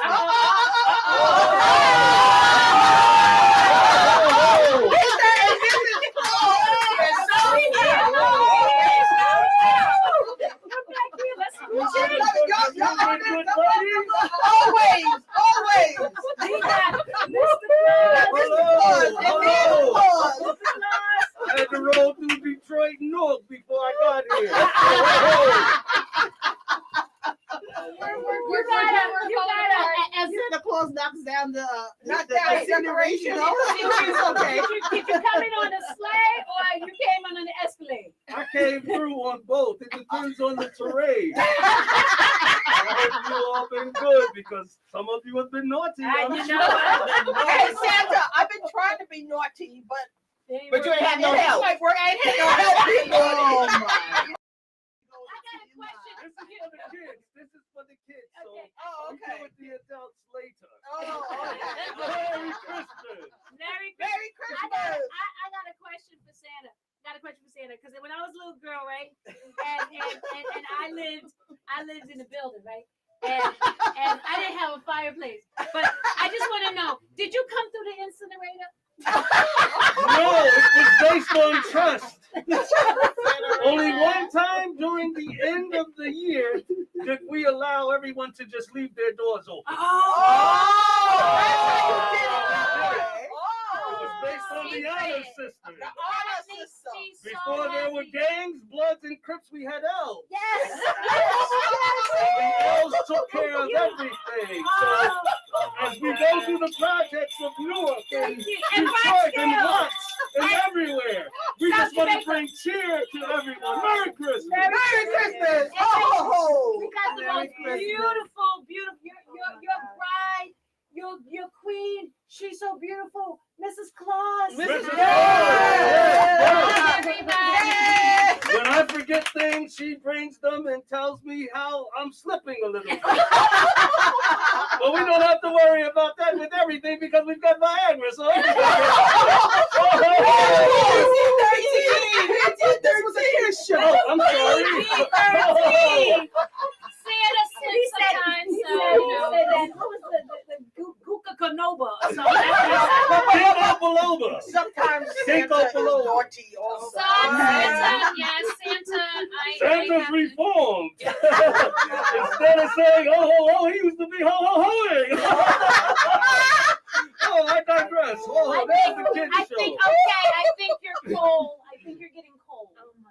Always. I had to roll through Detroit North before I got here. You gotta, As Santa Claus knocks down the Knock down decoration. decoration. It's okay. Did you come in on a sleigh or you came on an Escalade? I came through on both. It depends on the terrain. I hope you all been good because some of you have been naughty. I'm You sure. know Hey, Santa, I've been trying to be naughty, but But you ain't had no it help. ain't work. I ain't had no help being naughty. I got a question. This is for the kids. This is for the kids. So Okay. Oh, we okay. do with the adults later. Oh, okay. Merry Christmas. Merry Merry Christmas. I got a question for Santa. Because when I was a little girl, right, and I lived in a building, right, and I didn't have a fireplace, but I just want to know, did you come through the incinerator? No, it was based on trust. Only one time during the end of the year did we allow everyone to just leave their doors open. It was based on the honor system. The honor system. Before there were gangs, Bloods, and Crips, we had elves. Yes. The elves took care of everything. So as we go through the projects of Newark and Detroit and Watts and everywhere, we just want to bring cheer to everyone. Merry Christmas. Merry Christmas. Oh. We got the Merry most Christmas. beautiful, your bride, your queen. She's so beautiful, Mrs. Claus. Mrs. Claus. Yes. Yes. Everybody. When I forget things, she brings them and tells me, see how I'm slipping a little bit. But we don't have to worry about that with everything because we've got Viagra. So This was a kid's show. oh, I'm sorry. Santa sleeps sometimes, so you know. What was the Guka Canoba or something? Cinco Biloba. Sometimes Cinco Santa is below. naughty also. Santa, yes, Santa. Santa's reformed. Instead of saying, oh, ho, ho, he used to be ho, ho, hoing. Oh, I digress. Oh, I that was a think, kid's show. I think you're cold. I think you're getting cold.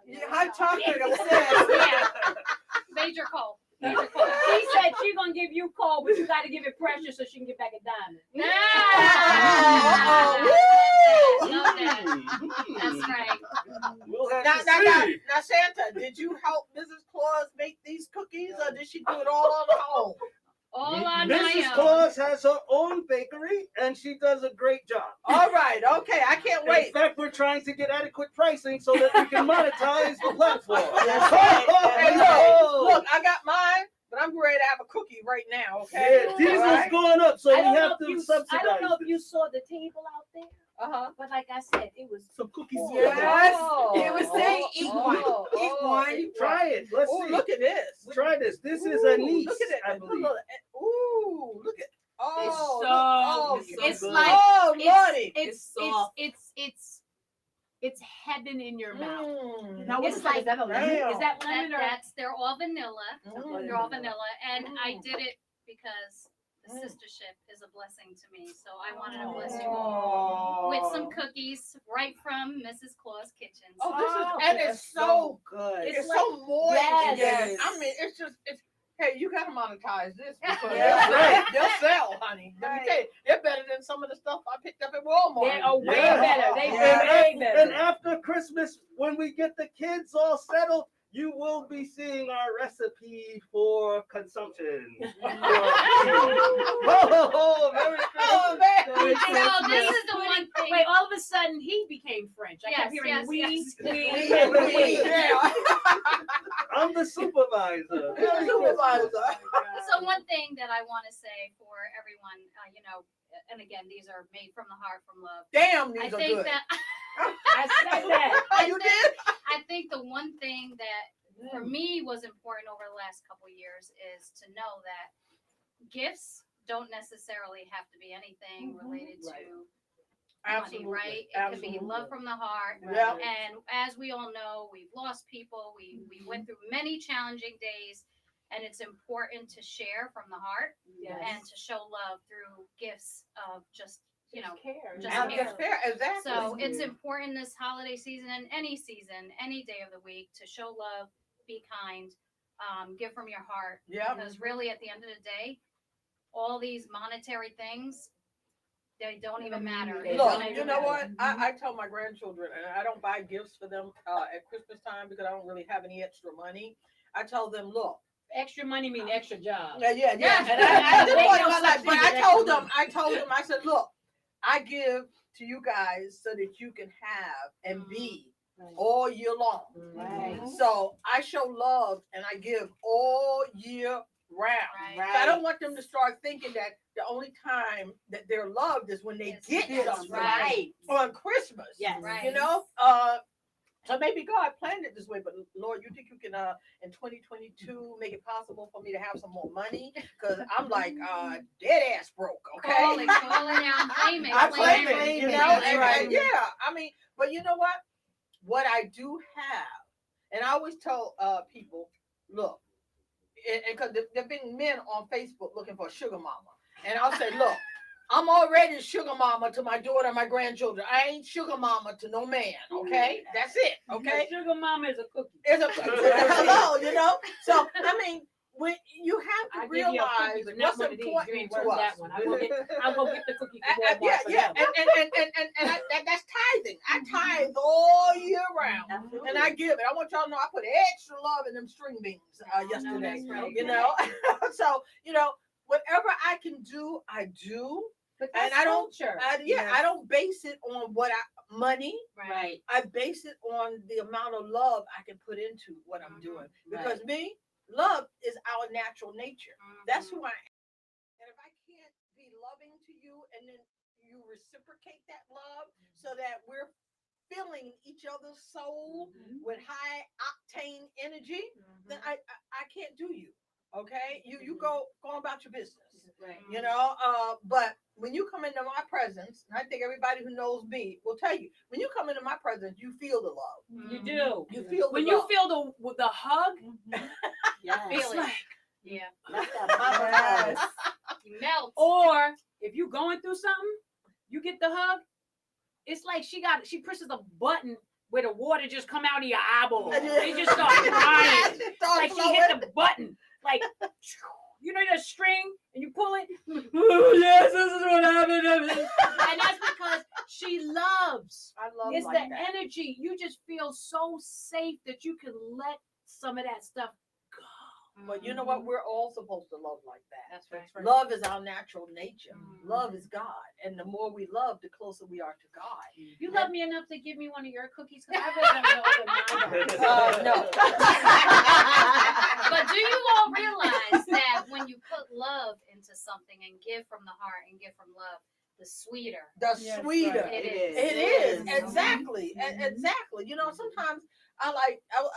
Yeah, hot chocolate obsessed. Yeah. Major cold. Major cold. She said she's gonna give you cold, but you gotta give it pressure so she can get back a diamond. Love that. That's right. We'll have Now, to now, see. now, Santa, did you help Mrs. Claus make these cookies, or did she do it all on her own? All on Mrs. my own. Claus has her own bakery, and she does a great job. All right, okay, I can't In wait. fact, we're trying to get adequate pricing so that we can monetize the platform. That's right. Hey, look, I got mine, but I'm ready to have a cookie right now, okay? Yeah, diesel's All right. going up, so I we don't know have if to you- subsidize I don't know if it. you saw the table out there, Uh-huh. but like I said, it was Some cookies. Yes. Oh, It was saying eat one. oh, Eat oh, one. eat Try it. Let's Oh, see. look at this. Try this. This is Ooh, a niece, Look at it. I believe. Ooh, look at. Oh, It's look. so Oh, good. It's good. like oh, Lordy. it's heaven in your mouth. Mm. Now, It's what's like, is that a lemon? Damn. Is that lemon or They're all vanilla. Mm. They're all vanilla, and I did it because the Sistahship is a blessing to me. So I wanted to bless you all with some cookies right from Mrs. Claus' kitchen. Oh, this is, Oh, and that's it's so, good. it's like- so moist. Yes. I mean, it's just, hey, you gotta monetize this because Yeah. they'll sell, honey. Let me tell you, they're better than some of the stuff I picked up at Walmart. They are way Yeah. better. They Yeah. way And better. after Christmas, when we get the kids all settled, you will be seeing our recipe for consumption. Ho, ho, ho, Merry Christmas. Oh, man. Merry So Christmas. this is the one thing. Wait, all of a sudden he became French. I Yes, kept hearing yes, we, yes. we. Yeah. I'm the supervisor. Supervisor. So one thing that I want to say for everyone, you know, and again, these are made from the heart, from love. Damn, I these are think good. that I said that. You did? I think the one thing that for me was important over the last couple of years is to know that gifts don't necessarily have to be anything related to money, right? It could be love from the heart. Yeah. And as we all know, we've lost people. We went through many challenging days, and it's important to share from the heart and to show love through gifts of just, you know, care. just And care. it's fair, exactly. So it's important this holiday season and any season, any day of the week to show love, be kind, give from your heart. Yeah. Because really at the end of the day, all these monetary things, they don't even matter. They Look, don't you even know matter. what? I tell my grandchildren, and I don't buy gifts for them at Christmas time because I don't really have any extra money. I tell them, look, Extra money mean extra job. yeah. And I didn't ain't want no my such life, but thing I as told extra them, I said, look, I give to you guys so that you can have and be all year long. Right. So I show love and I give all year round. Right. So I don't want them to start thinking that the only time that they're loved is when they Yes, get yes, something right. on Christmas. Yes. Right. You know, so maybe God planned it this way, but Lord, you think you can in 2022 make it possible for me to have some more money? Because I'm like dead ass broke. Okay. Calling out, claim it, I claim claim it. it, you know, That's and, right. and yeah, I mean, but you know what I do have, and I always tell people, look, because there've been men on Facebook looking for a sugar mama, and I'll say, look, I'm already sugar mama to my daughter and my grandchildren. I ain't sugar mama to no man, okay? That's it, okay? Sugar mama is a cookie. It's a hello, you know. So I mean, when you have to I give you a cookie, realize but not what's one of these. You important ain't to worth us. that one. I'll go get the cookie from Walmart Yeah, for yeah, that one. and that's tithing. I tithe all year round, and I give it. I want y'all to know I put extra love in them string beans yesterday. that's right. You know, so you know, whatever I can do, I do. But And that's I don't- culture. I don't base it on money. Right. I base it on the amount of love I can put into what I'm doing. Right. Because me, love is our natural nature. That's who I am. And if I can't be loving to you and then you reciprocate that love so that we're filling each other's soul with high octane energy, then I can't do you. Okay, you go about your business. Right. You know, but when you come into my presence, and I think everybody who knows me will tell you, when you come into my presence, you feel the love. You do. You feel When the you love. feel the hug, Yes. Feel it. like, Yeah. That's that mama love. You melt. or if you going through something, you get the hug. It's like she pushes a button where the water just come out of your eyeball. It just starts crying. It starts Like she flowing. hit the button. Like, you know that string and you pull it. Oh yes, this is what happened. And that's because she loves. I love It's like the that. energy. You just feel so safe that you can let some of that stuff go. But you know what? We're all supposed to love like that. That's right. Love is our natural nature. Love is God. And the more we love, the closer we are to God. You love me enough to give me one of your cookies? Because I really don't know what mine are. No. But do you all realize that when you put love into something and give from the heart and give from love, the sweeter The Yes, sweeter. right. It is. Exactly. Exactly. You know, sometimes I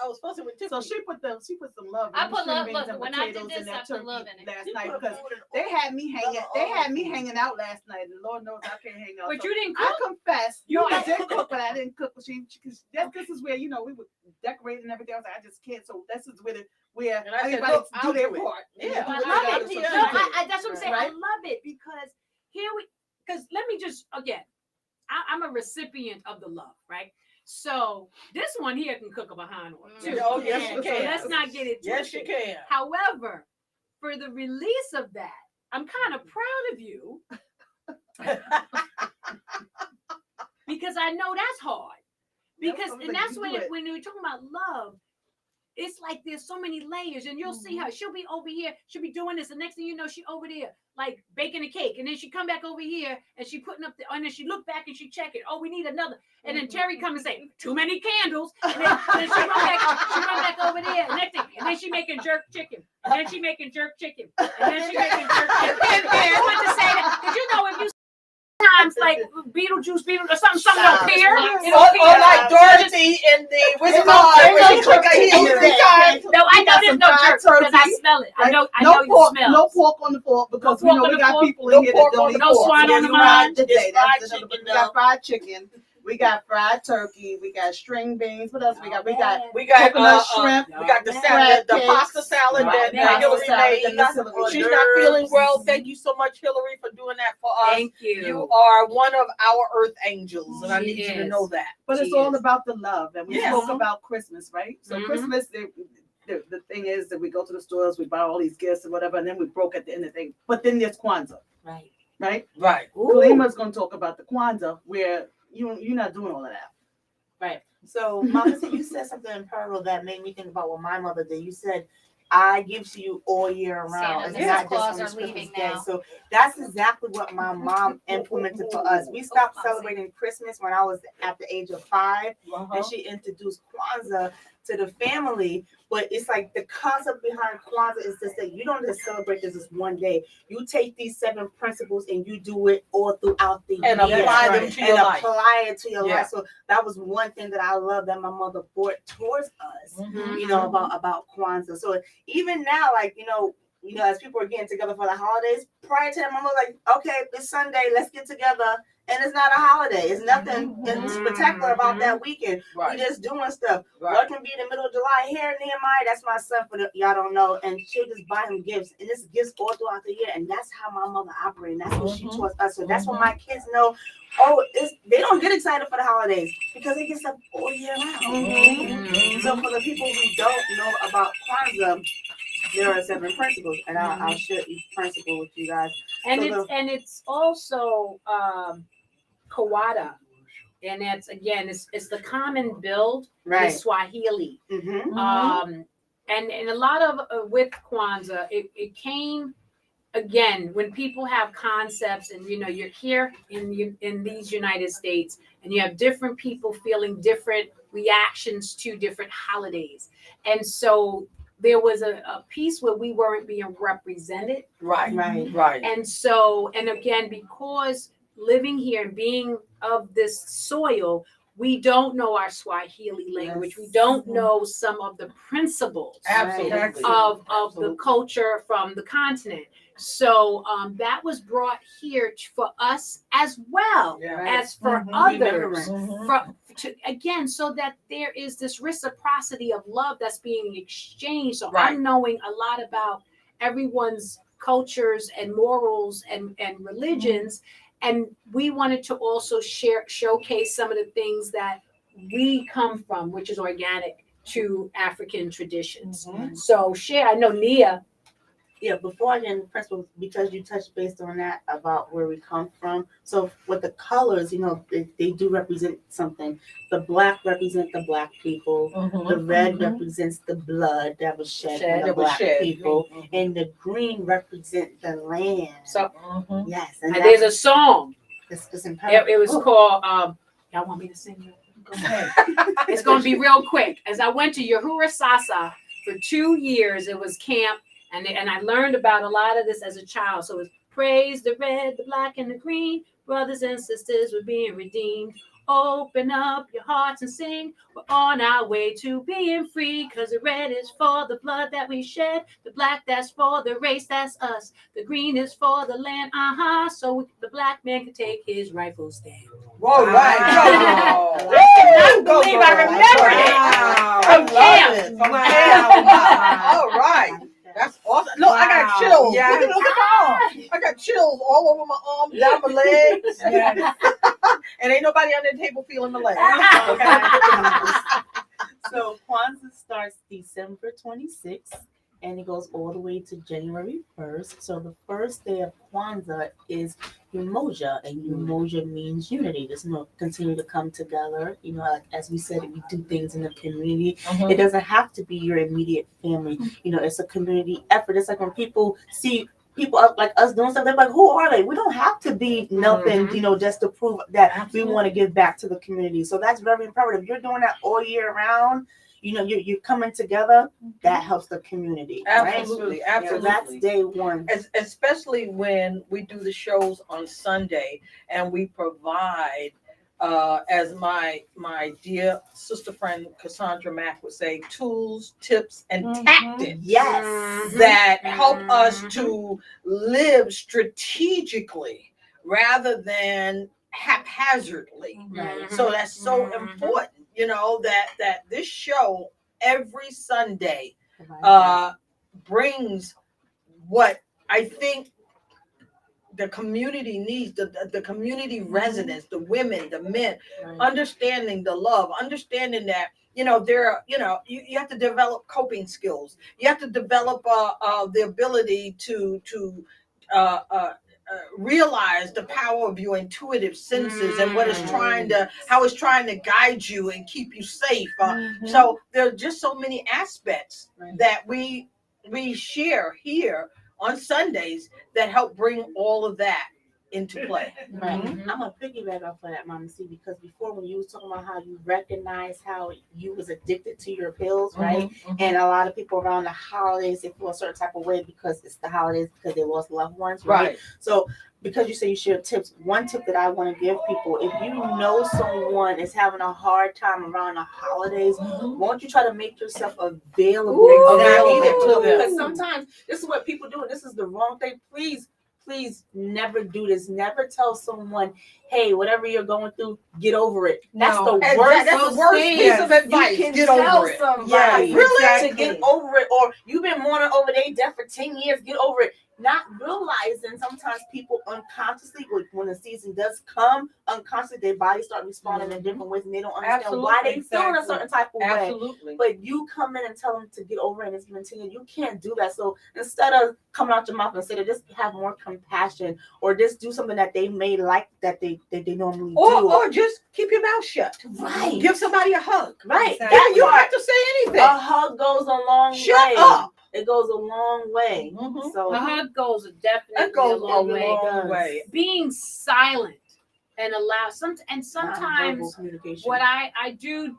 was fussing with Tiffany. So she put some love. I in the put string love. beans Look, and when I did potatoes this, in that I put turkey love in it. last She night put because food in they all- had me hanging. Love They all had me food. hanging out last night, and Lord knows I can't hang out. But So you didn't I cook. confess. You No, I didn't did cook, but I didn't cook. This is where we were decorating and everything. I was like, I just can't. So this is where And I said, everybody look, do I'll their do it. part. Yeah, You do I what love they gotta it. do. So Yeah. she No, did. that's what I'm saying. Right? I love it because because let me just again, I'm a recipient of the love, right? So this one here can cook a behind one too. Oh, yes, So you can. let's not get it Yes, you twisted. can. However, for the release of that, I'm kind of proud of you because I know that's hard. Because Nope, I was and like, that's you when do it. when we're talking about love, it's like there's so many layers, and you'll see her. She'll be over here, she'll be doing this, the next thing you know, she over there like baking a cake, and then she come back over here and she putting up and then she look back and she check it. Oh, we need another, and then Terry come and say too many candles, and then she run back over there, next thing, and then she making jerk chicken, and then she making jerk chicken, and then she making jerk chicken. I want to say that because you know if you sometimes like Beetlejuice or something don't appear. Or like Dorothy in the Wizard of Oz, where she took a heel 3 times. No, I know there's no jerk because I smell it. I know No you pork, smell. no pork on the fork because No we know pork on we the got fork. people No in here that pork don't on eat the No pork. swine So on the that's fried mind. today. It's fried That's chicken, we got fried chicken. We got fried turkey. We got string beans. What else we got? We got We got coconut shrimp. we got the crab salad, the cakes. pasta salad Right. that Hillary Pasta salad made. and the Hillary She's made. not feeling well. Thank you so much, Hillary, for doing that for us. Thank you. You are one of our earth angels, and I She need you to is. know that. But it's She all is. about the love. And we Yes. spoke about Christmas, right? So Mhm. Christmas, the thing is that we go to the stores, we buy all these gifts and whatever, and then we broke at the end of the thing. But then there's Kwanzaa, Right. right? Right. Kalima's going to talk about the Kwanzaa where you're not doing all of that. Right. So, Mama, said you said something in parallel that made me think about what my mother did. You said, "I give to you all year round." Santa It's and not Mrs. just Claus on are this leaving Christmas day. now. So that's exactly what my mom implemented for us. We stopped celebrating Christmas when I was at the age of 5, and she introduced Kwanzaa to the family. But it's like the concept behind Kwanzaa is just that you don't just celebrate this as one day. You take these 7 principles and you do it all throughout the And year. apply them to your and life. apply it to your Yeah. life. So that was one thing that I love that my mother brought towards us. Mhm. You know, about Kwanzaa. So even now, like, you know, as people are getting together for the holidays, prior to that, my mother was like, okay, it's Sunday, let's get together. And it's not a holiday. It's nothing spectacular about that weekend. Right. We just doing stuff. Right. What can be in the middle of July here, Nehemiah? That's my son for the y'all don't know. And she'll just buy him gifts. And it's gifts all throughout the year. And that's how my mother operated. That's what she taught us. So that's what my kids know. Oh, they don't get excited for the holidays because they get stuff all year round. So for the people who don't know about Kwanzaa, there are 7 principles, and I'll share each principle with you guys. And So it's also Kawada, and that's again it's the common build in Swahili. Mm-hmm. And a lot of with Kwanzaa, it came again when people have concepts, and you know you're here in these United States, and you have different people feeling different reactions to different holidays, and so there was a piece where we weren't being represented. Right. Right. Right. And so, and again, because living here and being of this soil, we don't know our Swahili language. We don't know some of the principles Absolutely. of the Absolutely. culture from the continent. So that was brought here for us as well Yeah. as for Mhm. others. Mhm. Again, so that there is this reciprocity of love that's being exchanged. So Right. I'm knowing a lot about everyone's cultures and morals and religions. And we wanted to also showcase some of the things that we come from, which is organic to African traditions. So I know Nia. Yeah, before I get into principles, because you touched based on that about where we come from. So with the colors, they do represent something. The black represent the black people. The red represents the blood that was shed from the black people. And the green represent the land. So Yes. and there's a song. It's imperative. It was called y'all want me to sing it? Go ahead. It's gonna be real quick. As I went to Yahura Sasa for 2 years, it was camp. And I learned about a lot of this as a child. So it's praise the red, the black, and the green. Brothers and sisters, we're being redeemed. Open up your hearts and sing. We're on our way to being free. Because the red is for the blood that we shed. The black, that's for the race, that's us. The green is for the land, so the black man can take his rightful stand. All right. I cannot believe I remembered it. From camp. Wow. All right. That's awesome. Look, I got chills. Yeah. Look at my arm. I got chills all over my arms, down my legs. And ain't nobody under the table feeling my legs. So Kwanzaa starts December 26th and it goes all the way to January 1st. So the first day of Kwanzaa is Umoja, and Umoja means unity. Just continue to come together. Like, as we said, we do things in the community. It doesn't have to be your immediate family. It's a community effort. It's like when people see people up like us doing stuff, they're like, who are they? We don't have to be nothing, just to prove that we want to give back to the community. So that's very imperative. You're doing that all year round. You're coming together. That helps the community. Absolutely, right? absolutely. So that's day one. Especially when we do the shows on Sunday and we provide, as my dear sister friend Cassandra Mack would say, tools, tips, and tactics. Yes. That help us to live strategically rather than haphazardly. So that's so important, that this show every Sunday brings what I think the community needs, the community residents, the women, the men, understanding the love, understanding that there are, you have to develop coping skills. You have to develop the ability to realize the power of your intuitive senses and how it's trying to guide you and keep you safe. So there are just so many aspects that we share here on Sundays that help bring all of that into play. Right. I'm gonna piggyback off of that, Mama C, because before when you was talking about how you recognize how you was addicted to your pills, right? And a lot of people around the holidays they feel a certain type of way because it's the holidays because they lost loved ones, right? So because you say you share tips, one tip that I want to give people: if you know someone is having a hard time around the holidays, won't you try to make yourself available to them? Because sometimes this is what people do, and this is the wrong thing. Please never do this. Never tell someone, hey, whatever you're going through, get over it. That's the worst piece of advice. You can get tell over it. somebody. Really? To get over it. Or you've been mourning over their death for 10 years, get over it. Not realizing sometimes people unconsciously, when the season does come, unconsciously their bodies start responding in different ways and they don't understand why they feel in a certain type of way. But you come in and tell them to get over it and it's continued. You can't do that. So instead of coming out your mouth and say, just have more compassion or just do something that they may like that they normally do. Or just keep your mouth shut. Right. Give somebody a hug. Right. Exactly. Yeah, you don't have to say anything. A hug goes a long way. Shut up. It goes a long way. So a hug goes definitely a long way. Being silent and sometimes what I do,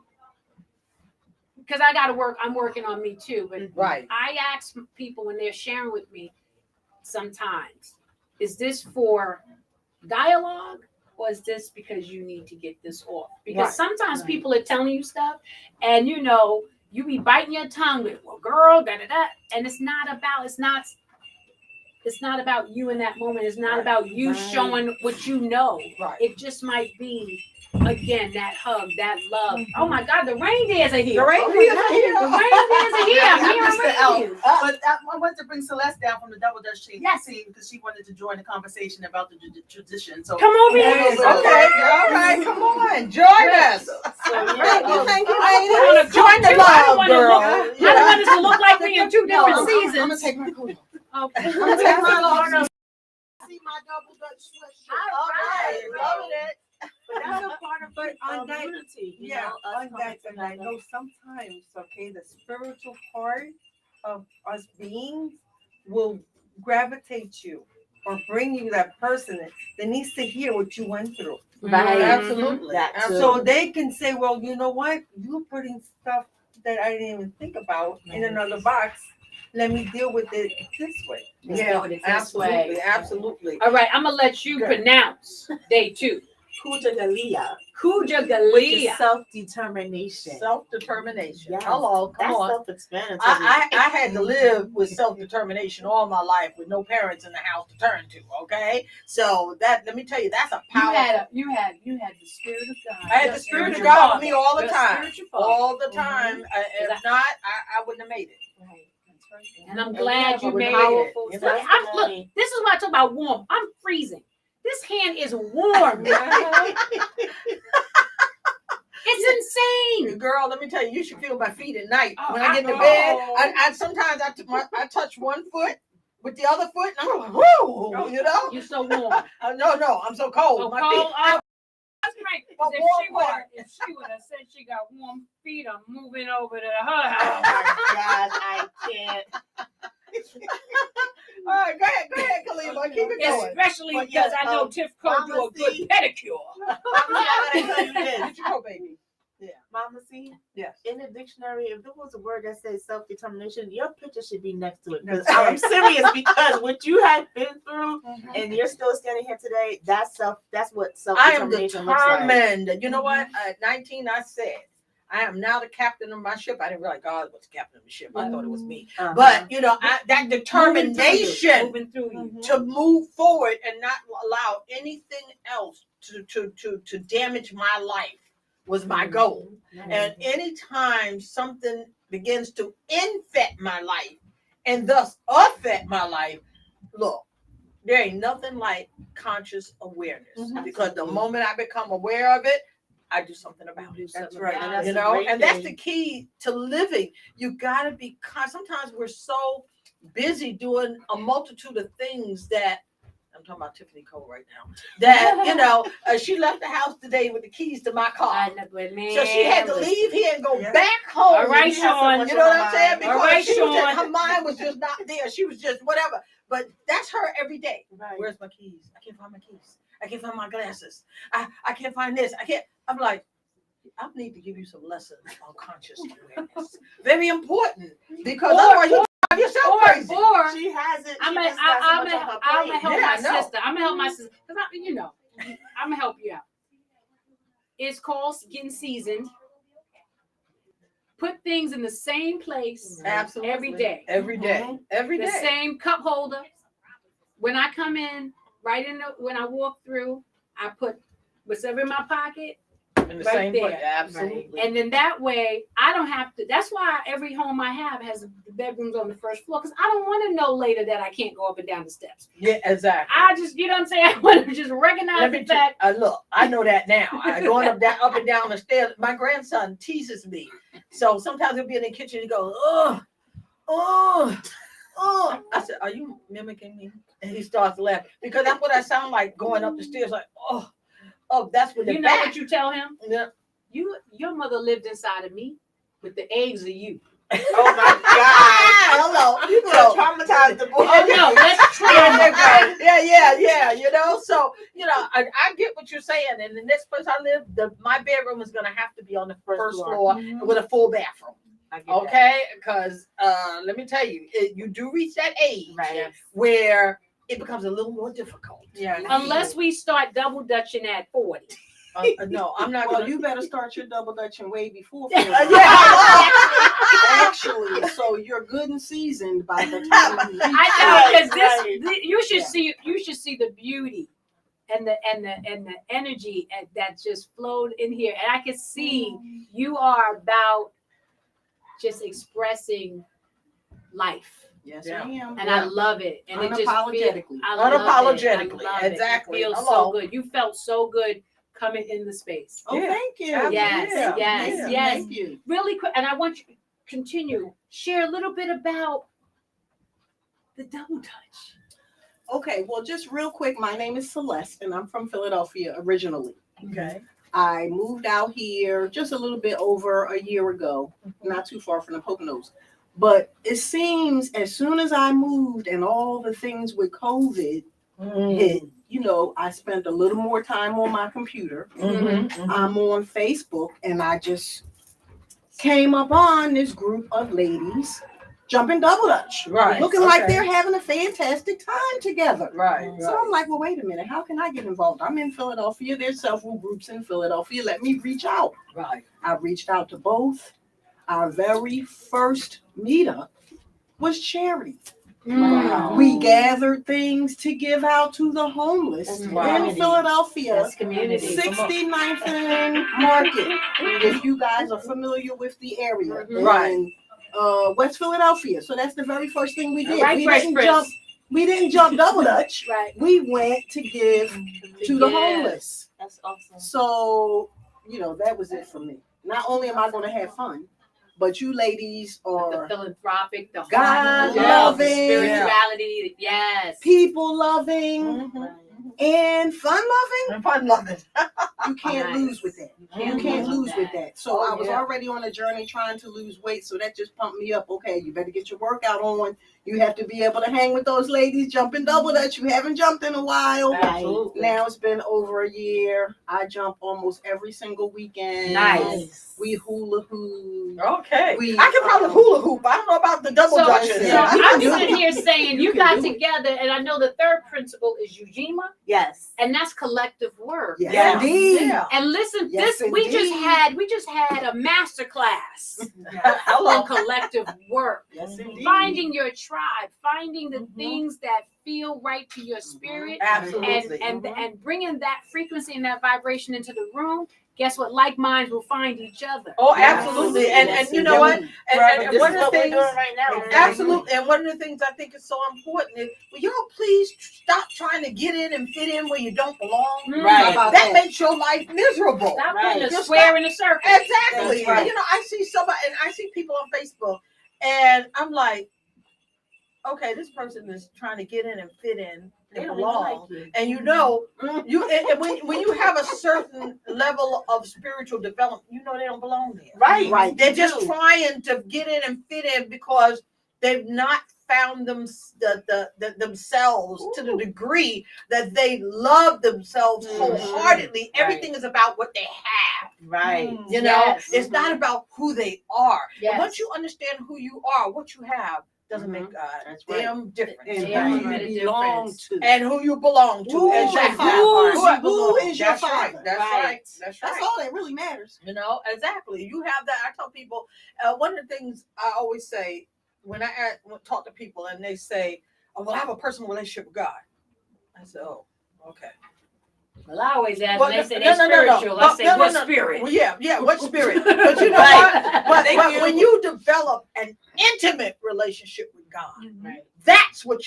because I got to work. I'm working on me too. But Right. I ask people when they're sharing with me sometimes, is this for dialogue or is this because you need to get this off? Because Right. sometimes people are telling you stuff and you know, you be biting your tongue with, well, girl, da-da-da. And it's not about you in that moment. It's not Right. about you showing what you know. Right. It just might be, again, that hug, that love. Oh my God, the reindeers are here. The reindeers are here. The reindeers are here. I'm hearing Mr. L. reindeers. But I wanted to bring Celeste down from the Double Dutch team because she wanted to join the conversation about the tradition. So Come over here. Yes, okay. All right. Come on. Join us. Thank you, ladies. Join the love, girl. I don't want us to look like we in two different seasons. I'm gonna take my coat off. Okay. I'm gonna take mine off. See my Double Dutch sweatshirt. All right. Loving it. But that's a part of But on that, unity. yeah, on that, and I know sometimes, okay, the spiritual part of us beings will gravitate you or bring you that person that needs to hear what you went through. Right. Absolutely. That too. So they can say, well, you know what? You're putting stuff that I didn't even think about in another box. Let me deal with it this way. Yeah, it this absolutely. way. Absolutely. All right, I'm gonna let you pronounce day 2. Kujagalia, which Kujagalia. is self-determination. Self-determination. Yes. Hello, come That's on. self-explanatory. I had to live with self-determination all my life with no parents in the house to turn to. Okay, so that let me tell you, that's a You power. had the spirit of God. I had Your the spirit of spiritual God father. with me all the Your time, spiritual father. all the time. If not, I wouldn't have made it. Right. And I'm glad you we made made it. it. You Look, know? look, this is what I talk about warm. I'm freezing. This hand is warm. It's insane. Girl, let me tell you, you should feel my feet at night Oh, when I get into I- bed. oh. I sometimes I touch one foot with the other foot, and I'm like, whoo, you know. You're so warm. No, I'm so cold. So My cold. feet. Oh, that's right. 'Cause But warm if she would have said she got warm feet, I'm moving over to her house. Oh my God, I can't. All right, go ahead, Khalima. Keep it going. Especially But because yes, I know Tiff Coe do a Mama good C. pedicure. Mama, I gotta tell you this. Get your coat, baby. Mama, see, Yes. in the dictionary, if there was a word that says self-determination, your picture should be next to it. Because I'm serious, because what you have been through and you're still standing here today, that's what I am self-determination looks like. determined. You know what? At 19, I said, I am now the captain of my ship. I didn't realize God was the captain of the ship. I thought it was me. Uh-huh. But, you know, that determination Moving through you. to move forward and not allow anything else to damage my life was my goal. And anytime something begins to infect my life and thus affect my life, look, there ain't nothing like conscious awareness. Because the moment I become aware of it, I do something about it. That's right. And that's You a know, great and that's thing. the key to living. You gotta be sometimes we're so busy doing a multitude of things that I'm talking about Tiffany Cole right now. That you know, she left the house today with the keys to my car, so she had to leave here and go back home. All right, Sean. You know what I'm saying? Because All right, she was just, Sean. her mind was just not there. She was just whatever. But that's her every day. Right. Where's my keys? I can't find my keys. I can't find my glasses. I can't find this. I can't. I'm like, I need to give you some lessons on conscious awareness. Very important because otherwise you drive yourself crazy. Or She has it. I'm She gonna just got so much on her plate. help Yeah, my I know. sister. I'm gonna help my sister. Cause I'm gonna help you out. It's called getting seasoned. Put things in the same place Absolutely. every day. Every day. Every The day. same cup holder. When I come in, when I walk through, I put whatever in my pocket. In the right same there. place. Absolutely. And then that way, I don't have to. That's why every home I have has the bedrooms on the first floor, because I don't want to know later that I can't go up and down the steps. Yeah, exactly. I just, you know what I'm saying? I want to just recognize Let the me fact. look, I know that now. I going up and down the stairs. My grandson teases me. So sometimes he'll be in the kitchen and go, oh. I said, are you mimicking me? And he starts laughing. Because that's what I sound like going up the stairs, like, oh, that's what the You know back. what you tell him? Yeah. Your mother lived inside of me with the eggs of you. Oh my God. Hello. You gonna traumatize the boy. Oh no, let's try. Yeah. You know, so you know, I get what you're saying. And in this place I live, my bedroom is gonna have to be on the first floor with a full bathroom. I get that. Okay, because let me tell you, you do reach that age Right. where it becomes a little more difficult. Yeah. Unless we start double dutching at 40. No, I'm not Well, gonna. you better start your double dutching way before. Yeah. Actually, so you're good and seasoned by the time you reach I know, because right. you should Yeah. see the beauty and the energy that just flowed in here, and I can see you are about just expressing life, Yes, Yeah. I am. and I love it. And it just Unapologetically. Unapologetically, exactly. It feels Hello. so good. You felt so good coming in the space. Oh, Yeah. thank you. Absolutely. Yes, Yeah. yes. Thank you. Really quick, and I want you to continue. Share a little bit about the double touch. Okay, well, just real quick, my name is Celeste, and I'm from Philadelphia originally. Okay. I moved out here just a little bit over a year ago, not too far from the Poconos. But it seems as soon as I moved and all the things with COVID hit, I spent a little more time on my computer. I'm on Facebook, and I just came up on this group of ladies jumping double dutch, Right. looking like Okay. they're having a fantastic time together. Right. So I'm like, well, wait a minute, how can I get involved? I'm in Philadelphia. There's several groups in Philadelphia. Let me reach out. Right. I reached out to both. Our very first meetup was charity. Wow. We gathered things to give out to the homeless That's in community. Philadelphia. That's community. 69th and Market, if you guys are familiar with the area. Right. In, West Philadelphia. So that's the very first thing we did. Right, we Fresh didn't Prince. jump. We didn't jump double dutch. Right. We went to give to the Yes. homeless. That's awesome. So, that was it for me. Not only am I going to have fun, but you ladies The are philanthropic, the God heart, the love, the loving. spirituality. Yes. people loving and fun loving. And fun loving. You can't Nice. lose with that. You can't lose with that. So Oh, I was yeah. already on a journey trying to lose weight. So that just pumped me up. Okay, you better get your workout on. You have to be able to hang with those ladies jumping double dutch. You haven't jumped in a while. Absolutely. Now it's been over a year. I jump almost every single weekend. Nice. We hula hoop. Okay. We, I can probably hula hoop. I don't know about the double So, dutching. so Yeah, you I'm can do sitting it. here saying You you can got do it. together, and I know the third principle is Ujima, Yes. and that's collective work. Yes, Yeah. indeed. Yeah. And listen, Yes, we indeed. just had a master class Hello. on collective work. Yes, indeed. Finding your tribe, finding the Mhm. things that feel right to your spirit, Absolutely. and bringing that frequency and that vibration into the room. Guess what? Like minds will find each other. Oh, Yes. absolutely. And Yes, you know what? indeed. And This one is of the what we're things. doing right now. Absolutely. And one of the things I think is so important is, will y'all please stop trying to get in and fit in where you don't belong? Right. How about That that? makes your life miserable. Stop Right. putting a Just square stop. in a circle. Exactly. That's right. You know, I see somebody, and I see people on Facebook, and I'm like, okay, this person is trying to get in and fit in They and don't even like belong. you. And when you have a certain level of spiritual development, you know they don't belong there. Right. Right. They're just do. trying to get in and fit in because they've not found themselves to the degree that they love themselves wholeheartedly. Everything is about what they have. Right. You know, Yes. it's not about who they are. Yes. And once you understand who you are, what you have doesn't make a That's right. damn difference. And Yeah, who made a you belong difference. to. And who you belong to. Who is your Exactly. father? Who is your That's right. father? That's Right. right. That's right. That's all that really matters. You know, exactly. You have that. I tell people, one of the things I always say when I talk to people and they say, oh, well, I have a personal relationship with God. I say, oh, okay. Well, I always ask, Well, when they say no, they're no, no, no. spiritual, No, I say, no, no, what no. spirit? Well, yeah, what spirit? But you know Right. what? But when you develop an intimate relationship with God, Right. that's what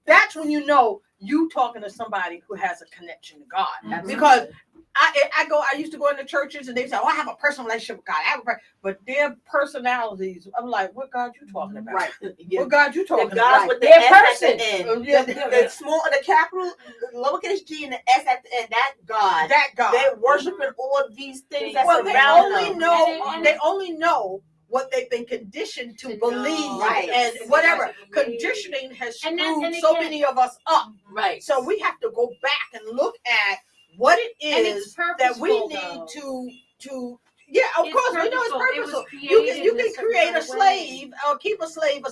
that's when you know you talking to somebody who has a connection to God. Absolutely. Because I used to go into churches and they say, oh, I have a personal relationship with God. But their personalities, I'm like, what God you talking about? Right. What God you The talking God's about? with the They're S at person. the end. Yeah. The small, the capital, the lowercase G, and the S at the end. That God. That God. They're worshiping all of these things that Well, they surround only them. know And they only know what they've been conditioned to To believe know. Right. and whatever. That's what we Conditioning has And screwed it so can- many of us up. Right. So we have to go back and look at what it And it's is that we purposeful, need though. to Yeah, of It's course, we know purposeful. It it's was purposeful. created You in a can certain create a kind of way. slave or keep a slave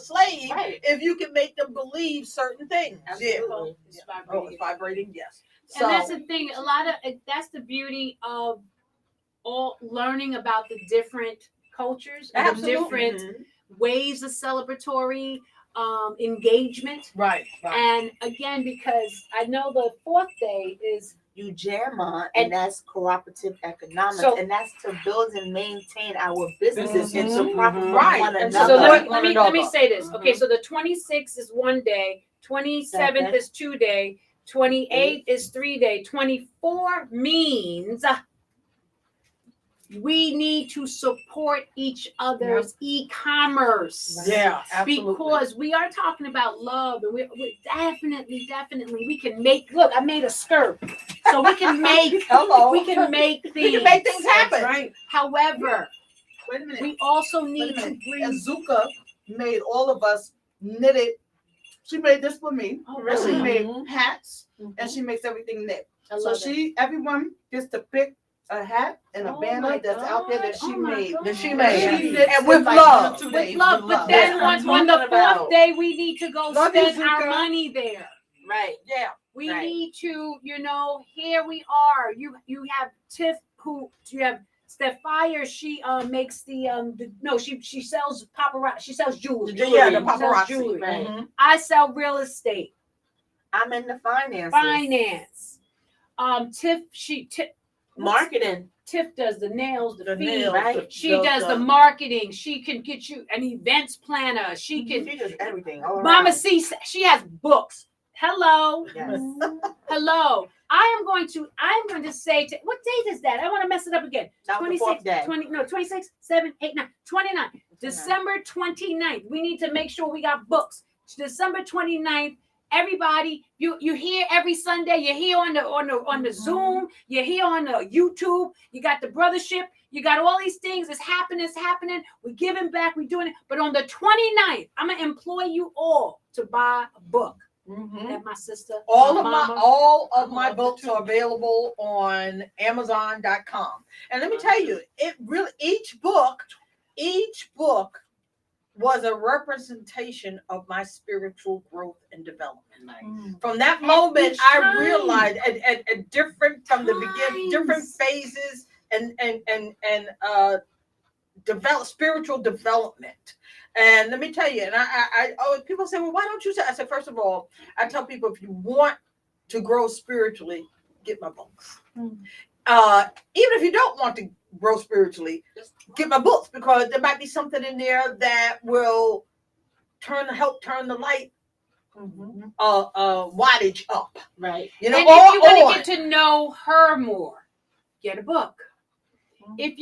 Right. if you can make them believe certain things. Absolutely. It's Yeah. vibrating. Oh, it's vibrating, yes. And that's the thing. That's the beauty of all learning about the different cultures, and the Absolutely. different ways of celebratory engagement. Right. And again, because I know the fourth day is Ujema, And- and that's cooperative economics, So- and that's to build and maintain our businesses and Mhm. to profit from Right. one And so another. let me another. say this. Okay, so the 26th is 1 day, 27th Second. is 2 day, 28th is 3 day, 24 means we need to support each other's e-commerce. Yeah, absolutely. Because we are talking about love, and we definitely we can make. Look, I made a skirt, so we can make. Hello. We can make things. We can make things happen. Right. However, Wait a minute. we also Wait need a to minute. bring. And Zuka made all of us knitted. She made this for me. Oh, And she really? made hats, and she makes everything knit. I So love it. everyone gets to pick a hat and a Oh banner my that's out there that God. she Oh my made. God. That she And made. she knits And with in like love. 1 or 2 With days. love, but then Yeah, on the talking fourth about. day, we need to go Love you, spend our Zuka. money there. Right. Yeah. We Right. need to, here we are. You have Tiff, who you have Steph Fire. She makes she sells paparazzi. She sells jewelry. Yeah, the She sells paparazzi. jewelry. Right. Mhm. I sell real estate, I'm in the finances. finance. Tiff Marketing. Tiff does the nails, the The feet. nails, right? She does the marketing. She can get you an events planner. She can. She does everything. All Mama around. C, she has books. Hello. Yes. Hello. I'm going to say, what date is that? I want to mess it up again. That was the fourth day. 26, 7, 8, 9, 29. December 29th. We need to make sure we got books. December 29th. Everybody, you here every Sunday. You're here on the Zoom. You're here on the YouTube. You got the brothership. You got all these things. It's happening. We're giving back. We're doing it. But on the 29th, I'm gonna employ you all to buy a book. Mhm. That my sister, All of Mama. my books are available on Amazon.com. And let me tell you, it really each book was a representation of my spiritual growth and development. From that moment, each I time. realized at different from the beginning, different Times. phases and spiritual development. And let me tell you, and I people say, well, why don't you say? I said, first of all, I tell people if you want to grow spiritually, get my books. Even if you don't want to grow spiritually, just get my books, because there might be something in there that will help turn the light wattage up. Right. You know, And if you want on. to get to know her more, get a book. If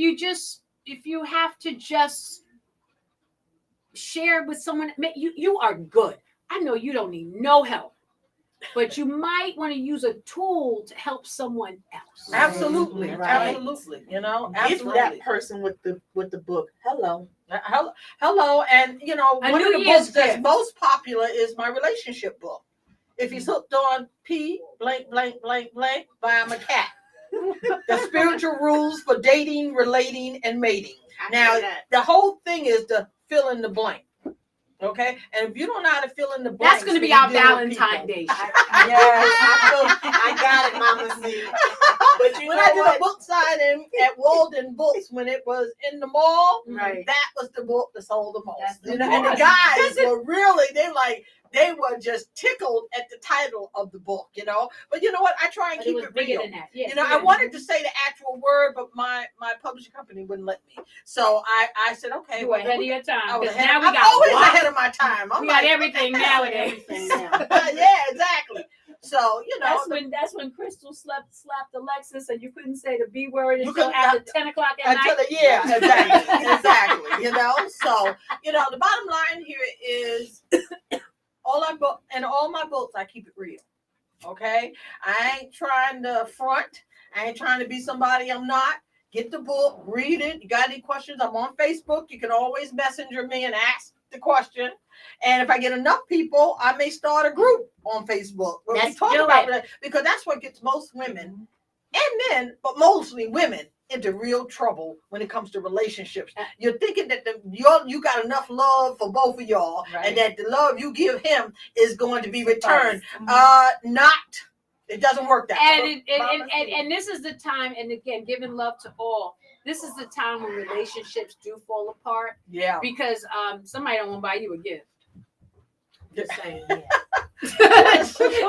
you have to just share with someone, you are good. I know you don't need no help, but you might want to use a tool to help someone else. Absolutely, Right. absolutely. You know, Give absolutely. that person with the book. Hello. Hello, and you know, A one New of the Year's books that's gift. most popular is my relationship book. If you hooked on P blank blank blank blank by my cat. The spiritual rules for dating, relating, and mating. Now, the whole thing is to fill in the blank. Okay, and if you don't know how to fill in the blank, That's going to be our Valentine Day. Yes, I got it, Mama C. But you when know I did what? a book signing at Walden Books when it was in the mall, Right. that was the book that sold the most. That's You know, and the guys were really they were just tickled at the title of the book, you know. But you know what? I try and But it keep was it bigger real. than that. Yeah, You know, I wanted to say the actual word, but my publishing company wouldn't let me. So I said, okay. You were ahead of your time. I was 'cause ahead. now we I'm got always watch- ahead of my time. I'm We like, got everything nowadays. Everything now. yeah, exactly. So you know, That's when Crystal slapped Alexis, and you couldn't say the B word You until couldn't- after 10 o'clock at until night. exactly. You know, so you know, the bottom line here is all my books, I keep it real. Okay, I ain't trying to front. I ain't trying to be somebody I'm not. Get the book, read it. You got any questions? I'm on Facebook. You can always messenger me and ask the question. And if I get enough people, I may start a group on Facebook where we Let's talk do about it. it, because that's what gets most women and men, but mostly women, into real trouble when it comes to relationships. You're thinking that you got enough love for both of y'all, and that the love you give him is going to be returned. Not. It doesn't work that way. And this is the time, and again, giving love to all. This is the time when relationships do fall apart. Yeah. Because somebody don't want to buy you a gift. Just saying.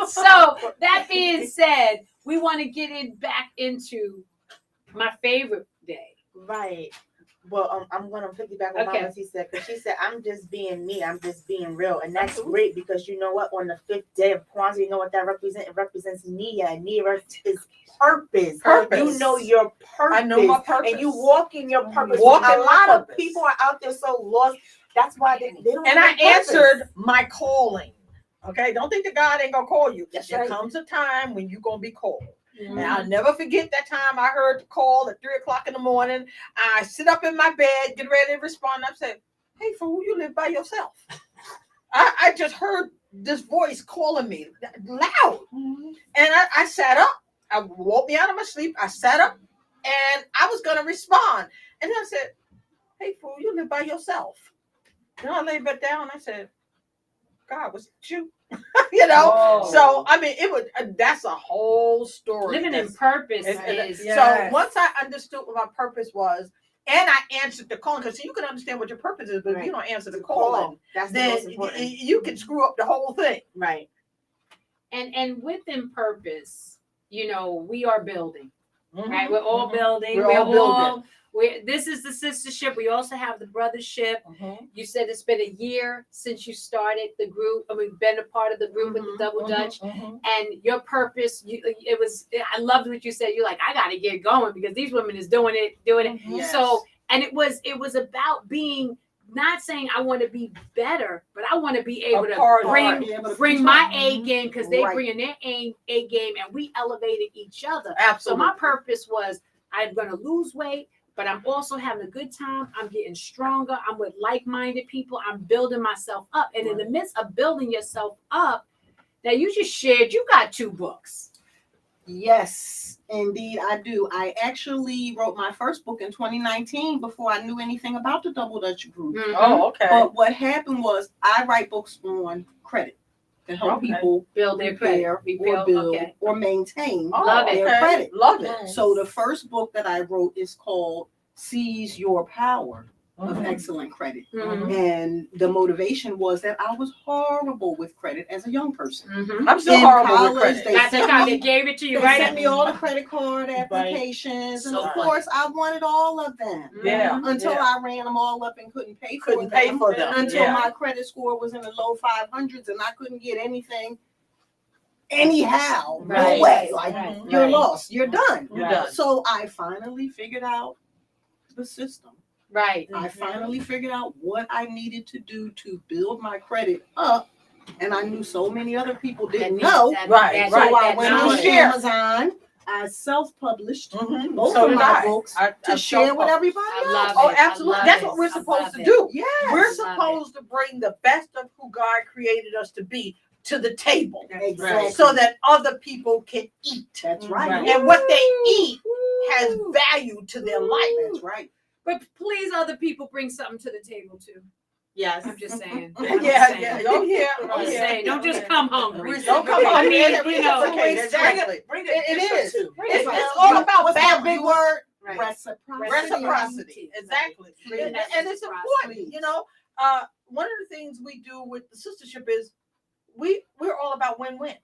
So that being said, we want to get back into my favorite day. Right. Well, I'm going to piggyback on Mama T said, because she said, I'm just being me. I'm just being real. And that's great, because you know what? On the 5th day of Kwanzaa, you know what that represents? It represents Nia. And Nia is purpose. You know your purpose. I know my purpose. And you walk in your purpose. Walk in a my lot of purpose. people are out there so lost. That's why they don't And have I purpose. answered my calling. Okay, don't think that God ain't gonna call you. That's there right. comes a time when you're gonna be called. And I'll never forget that time I heard the call at 3:00 in the morning. I sit up in my bed, get ready to respond. I said, "Hey, fool, you live by yourself." I just heard this voice calling me loud, and I sat up. I woke me out of my sleep. I sat up, and I was gonna respond. And I said, "Hey, fool, you live by yourself." Then I laid back down. I said, "God, was it you?" You know. Whoa. So I mean, it was. That's a whole story. Living in purpose It's- is. So once I understood what my purpose was, and I answered the calling, because you can understand what your purpose is, but if you don't answer the calling, That's the most then important. you can screw up the whole thing. Right. And within purpose, you know, we are building. Mhm. Right? We're all building. We're all building. This is the sistership. We also have the brothership. Mhm. You said it's been a year since you started the group, and we've been a part of the group with the Double Dutch. And your purpose, I loved what you said. You're like, I got to get going because these women is doing it. Yes. So, and it was about being, not saying I want to be better, but I want to be able to bring my A game, because they bring their A game, and we elevated each other. Absolutely. So my purpose was, I'm going to lose weight, but I'm also having a good time. I'm getting stronger. I'm with like-minded people. I'm building myself up. And in the midst of building yourself up, now you just shared, you got 2 books. Yes, indeed, I do. I actually wrote my first book in 2019 before I knew anything about the Double Dutch group. Mhm. Oh, okay. But what happened was I write books on credit to help people Build their credit. repair or build or maintain Love it. their credit. Love it. So the first book that I wrote is called Seize Your Power of Mhm. Excellent Credit. Mhm. And the motivation was that I was horrible with credit as a young person. Mhm. I'm still In horrible college, with credit. they That's sent how me- they gave it to you, They right? sent me all the credit card applications, and So of funny. course, I wanted all of them. Yeah. Until yeah. I ran them all up and couldn't pay for Couldn't pay for them. until Yeah. my credit score was in the low 500s, and I couldn't get anything. Anyhow, Right. no way. Like Right. you're Right. lost. You're done. You're done. So I finally figured out the system. Right. I finally figured out what I needed to do to build my credit up, and I knew so many other people didn't know. Right, So I went on knowledge. Amazon. I self-published Mhm. both So of did my I. books I to share with self-published. everybody I else. love Oh, it. I absolutely. love That's it. what we're I supposed love to it. do. Yes. We're love supposed to bring the best of who God created us to be to the table, Exactly. so that other people can eat. That's right. Right. And what they eat has value to their life. That's right. But please, other people bring something to the table too. Yes. I'm just saying. Yeah. Oh, yeah. I'm Oh, just yeah. saying. Don't just come hungry. Don't come I on. mean, Yeah, you know, exactly. Bring It is. That's right. It's all about What's that big value. word? Right. Reciprocity. Reciprocity. Exactly. Bring And that it's important. reciprocity. You know, one of the things we do with the Sistahship is we're all about win-win.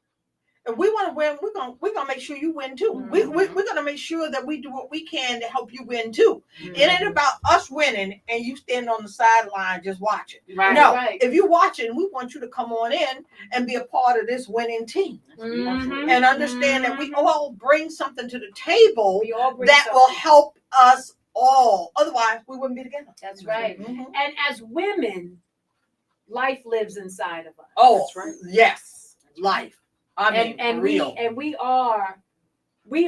If we want to win, we're gonna make sure you win too. We're gonna make sure that we do what we can to help you win too. It ain't about us winning and you stand on the sideline just watching. Right. No, Right. if you're watching, we want you to come on in and be a part of this winning team Mhm. and understand that we all bring something to the table We all bring that will something. help us all. Otherwise, we wouldn't be together. That's right. Mhm. And as women, life lives inside of us. Oh, That's right. yes, life. I mean, and real. we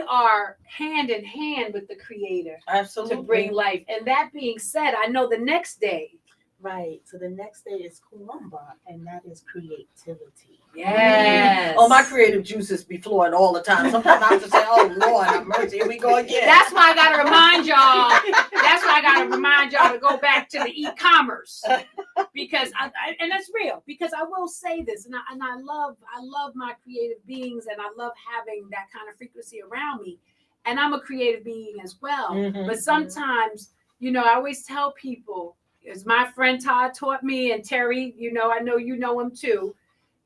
are hand in hand with the Creator Absolutely. to bring life. And that being said, I know the next day. Right. So the next day is Kwanzaa, and that is creativity. Yes. Oh, my creative juices be flowing all the time. Sometimes I have to say, "Oh Lord, have mercy, here we go again." That's why I gotta remind y'all. That's why I gotta remind y'all to go back to the e-commerce, because and that's real. Because I will say this, and I love my creative beings, and I love having that kind of frequency around me. And I'm a creative being as well. Mhm. But sometimes, I always tell people, as my friend Todd taught me, and Terry, I know you know him too.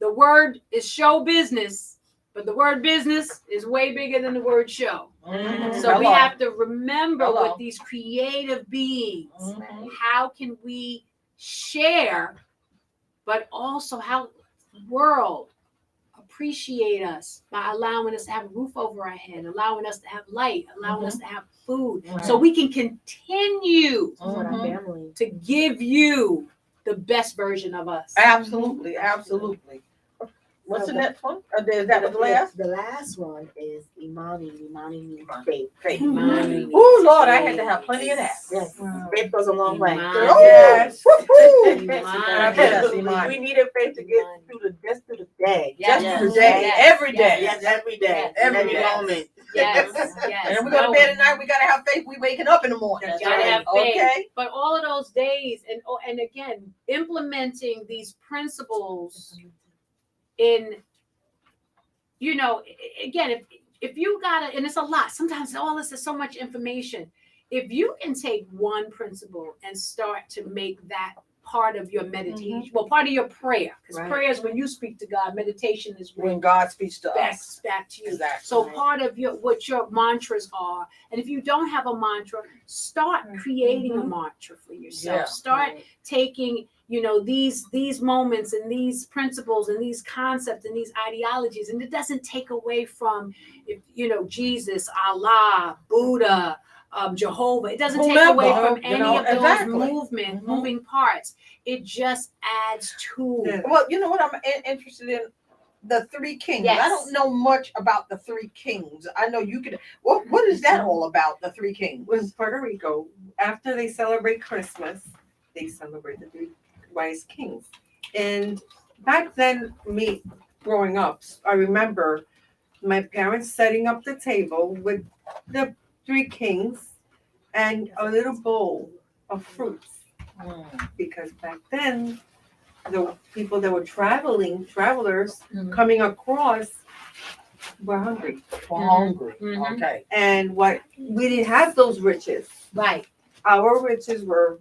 The word is show business, but the word business is way bigger than the word show. Mhm. So we Hello. have to remember Hello. with these creative beings, Mhm. how can we share, but also how the world appreciate us by allowing us to have a roof over our head, allowing us to have light, allowing us to have food, so we can continue Mhm. to give you the best version of us. Absolutely, absolutely. What's the next one? Is that the last? The last one is Imani. Imani means faith. Faith. Imani. Oh Lord, I had to have plenty of that. Yes, faith goes a long way. Imani. Oh, yes. Imani. Yes, Imani. We needed faith to get just through the day. Yes, Just today, yes, every day. Yes, every day, Yes, every every day. moment. Yes, And yes. then we go to bed at night, we gotta have faith we waking up in the morning. That's Gotta have faith. Okay. But all of those days, and again, implementing these principles in, again, if you gotta, and it's a lot. Sometimes all this is so much information. If you can take one principle and start to make that part of your meditation, well, part of your prayer, because Right. prayer is when you speak to God. Meditation is When God speaks to us. back to you. Exactly. So part of what your mantras are, and if you don't have a mantra, start creating a mantra for yourself. Yeah. Start taking, these moments and these principles and these concepts and these ideologies, and it doesn't take away from, Jesus, Allah, Buddha, Jehovah. It doesn't take away Whomever, from any of those exactly. moving parts. It just adds to. Yeah. Well, you know what I'm interested in? The three kings. Yes. I don't know much about the three kings. I know you could. What is that all about? The three kings. In Puerto Rico, after they celebrate Christmas, they celebrate the three wise kings. And back then, me growing up, I remember my parents setting up the table with the three kings and a little bowl of fruits. Because back then, the people that were travelers coming across, were hungry. Hungry. Mhm. Okay. And we didn't have those riches. Right. Our riches were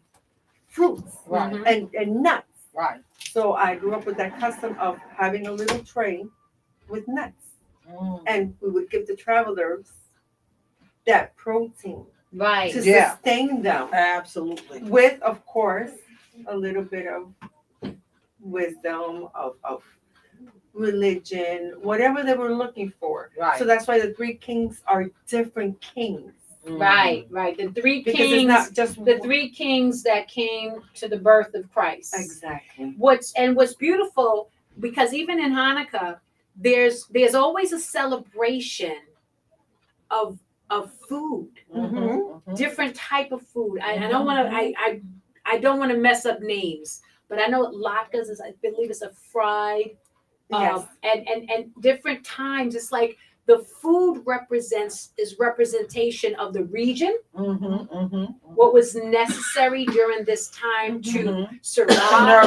fruits Right. Mhm. and nuts. Right. So I grew up with that custom of having a little tray with nuts. And we would give the travelers that protein Right. to Yeah. sustain them. Absolutely. With, of course, a little bit of wisdom, of religion, whatever they were looking for. Right. So that's why the three kings are different kings. Right. The three Because it's kings. not just The three kings that came to the birth of Christ. Exactly. What's beautiful, because even in Hanukkah, there's always a celebration of food, different type of food. I don't want to. I don't want to mess up names, but I know latkes is, I believe it's a fried. Yes. And different times, it's like the food is representation of the region, what was necessary during this time to survive,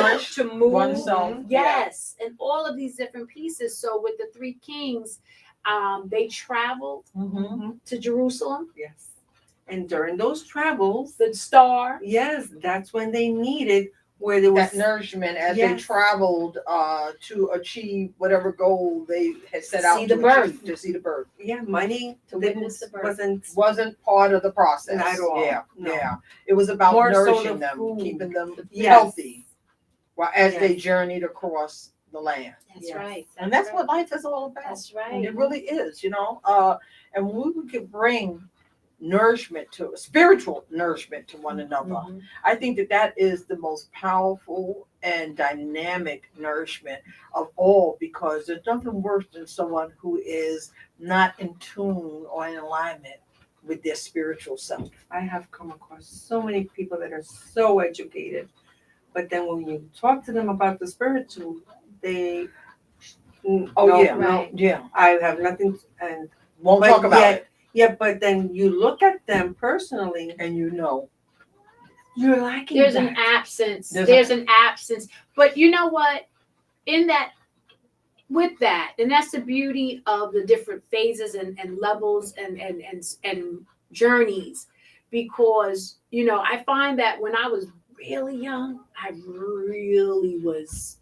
Nourish to move. oneself. Yes, and all of these different pieces. So with the three kings, they traveled to Jerusalem. Yes. And during those travels, The star. yes, that's when they needed where there was That nourishment as they Yes. traveled to achieve whatever goal they had set out See to the birth. achieve, to see the birth. money To didn't- witness the birth. Wasn't part of the process. Not at all, Yeah, no. yeah. It was about More so nourishing the them, food. keeping them Yes. healthy, while as Yes. they journeyed across the land. That's Yes. right. And that's what life is all about. That's right. It really is, and when we can bring spiritual nourishment to one another, I think that is the most powerful and dynamic nourishment of all, because there's nothing worse than someone who is not in tune or in alignment with their spiritual self. I have come across so many people that are so educated, but then when you talk to them about the spiritual, they Oh, No, yeah. no, Yeah. I have nothing, and Won't But talk about yet- it. yeah, but then you look at them personally, And you know. you're lacking There's that. an absence. There's There's an absence. But you know what? In that, with that, and that's the beauty of the different phases and levels and journeys, because I find that when I was really young, I really was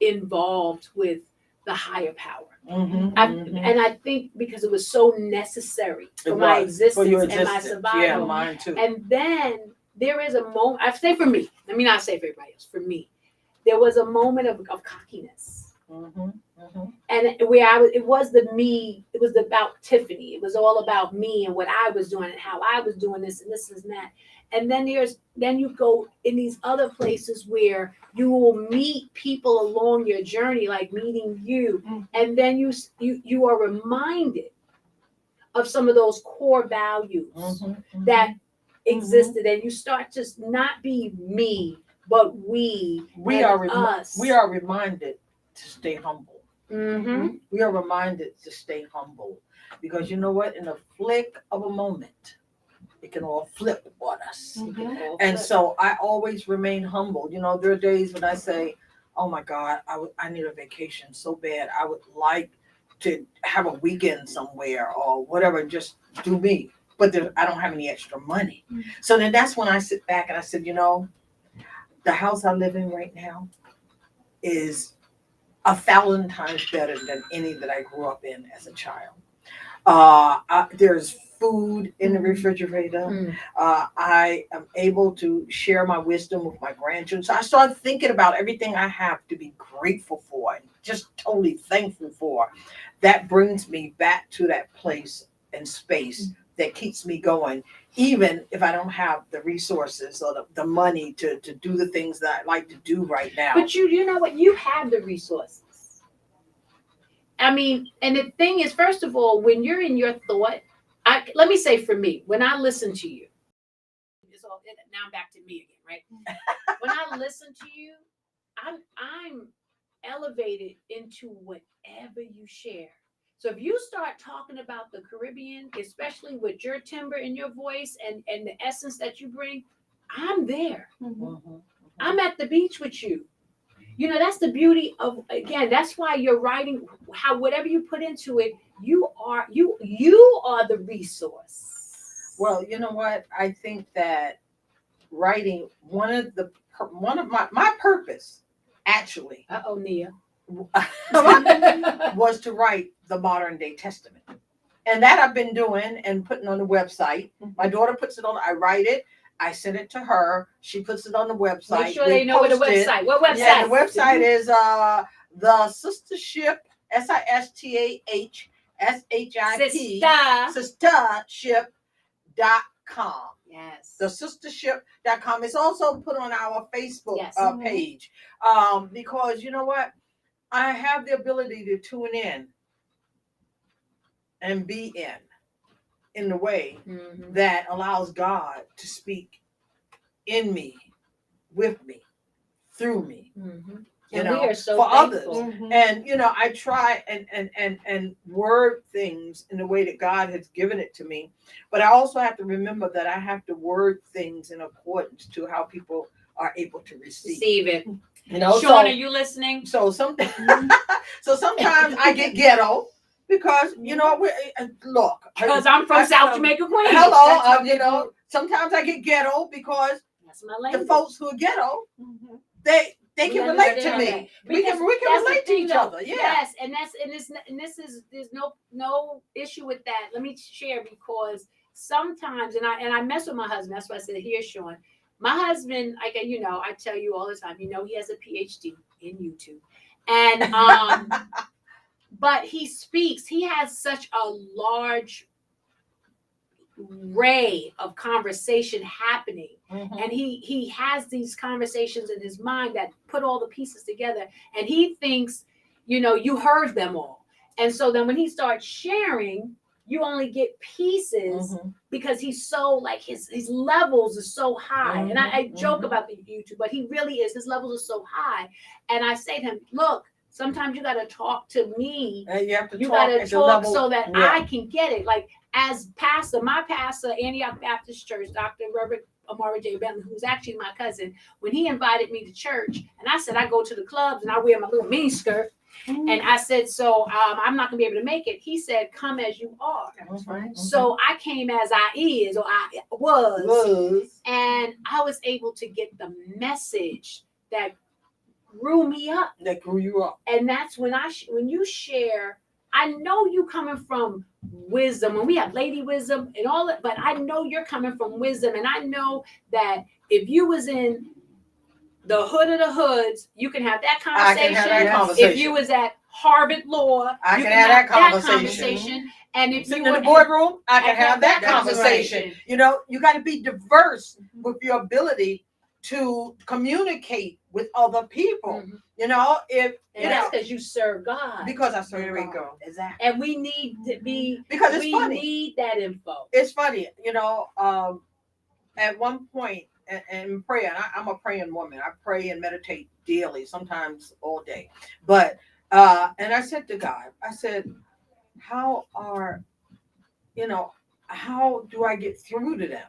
involved with the higher power. And I think because it was so necessary for my existence your and my existence. survival. Yeah, mine too. And then there is a moment, I say for me, let me not say for everybody else, for me, there was a moment of cockiness. And where it was about Tiffany. It was all about me and what I was doing and how I was doing this and this and that. And then you go in these other places where you will meet people along your journey, like meeting you, and then you are reminded of some of those core values that existed, and you start to not be me, but we are us. we are reminded to stay humble. Mm-hmm. We are reminded to stay humble, because you know what? In a flick of a moment, it can all flip on us. And so I always remain humble. There are days when I say, "Oh my God, I need a vacation so bad. I would like to have a weekend somewhere or whatever, just do me." But I don't have any extra money. So then that's when I sit back and I said, the house I live in right now is 1,000 times better than any that I grew up in as a child. There's food in the refrigerator. I am able to share my wisdom with my grandchildren. So I started thinking about everything I have to be grateful for and just totally thankful for. That brings me back to that place and space that keeps me going, even if I don't have the resources or the money to do the things that I like to do right now. But you know what? You have the resources. I mean, and the thing is, first of all, when you're in your thought, let me say for me, when I listen to you, now I'm back to me again, right? When I listen to you, I'm elevated into whatever you share. So if you start talking about the Caribbean, especially with your timbre in your voice and the essence that you bring, I'm there. I'm at the beach with you. That's the beauty of, again, that's why you're writing, how whatever you put into it, you are the resource. Well, you know what? I think that writing, one of my purpose, actually, Nia. was to write the modern day testament. And that I've been doing and putting on the website. My daughter puts it on, I write it, I send it to her, she puts it on the website. Make sure they know what the website. What website? Yeah, the website is the Sistahship, SISTAHSHIP, Sistahship.com. Yes. The Sistahship.com. It's also put on our Facebook page. Because you know what? I have the ability to tune in and be in the way that allows God to speak in me, with me, through me. We are so for thankful. others. And I try and word things in the way that God has given it to me. But I also have to remember that I have to word things in accordance to how people are able to receive it. Sean, are you listening? So sometimes I get ghetto because look. Because I'm from South Jamaica, Queens. Hello, sometimes I get ghetto because that's my language. The folks who are ghetto, they can relate to me. We can relate to each other. Yeah. Yes, and there's no issue with that. Let me share, because sometimes, and I mess with my husband. That's why I said, here, Sean. My husband, I tell you all the time, he has a PhD in YouTube. And but he has such a large array of conversation happening. And he has these conversations in his mind that put all the pieces together, and he thinks, you heard them all. And so then when he starts sharing, you only get pieces because he's so, like, his levels are so high. And I joke about the YouTube, but he really is. His levels are so high. And I say to him, look, Sometimes you got to talk to me. And you have to You talk got to at the talk level. so that Yeah. I can get it. Like as pastor, my pastor, Antioch Baptist Church, Dr. Reverend Amari J. Bentley, who's actually my cousin, when he invited me to church, and I said I go to the clubs and I wear my little mini skirt, and I said, so I'm not gonna be able to make it. He said, come as you are. That's right. So I came as I is, or I was, and I was able to get the message that grew me up. That grew you up. And that's when when you share, I know you coming from wisdom, and we have lady wisdom and all that, but I know you're coming from wisdom, and I know that if you was in the hood of the hoods, you can have that I conversation. can have that conversation. If you was at Harvard Law, I you can have that conversation. conversation. And if Sitting you in the were boardroom, I can have that conversation. You know, you got to be diverse with your ability to communicate with other people. Mhm. You know, if and you that's know, because you serve God. because I serve There we God. go. Exactly. And we need to be, Because it's we funny. need that info. It's funny, you know. At one point, and prayer, and I'm a praying woman. I pray and meditate daily, sometimes all day. But and I said to God, I said, how do I get through to them?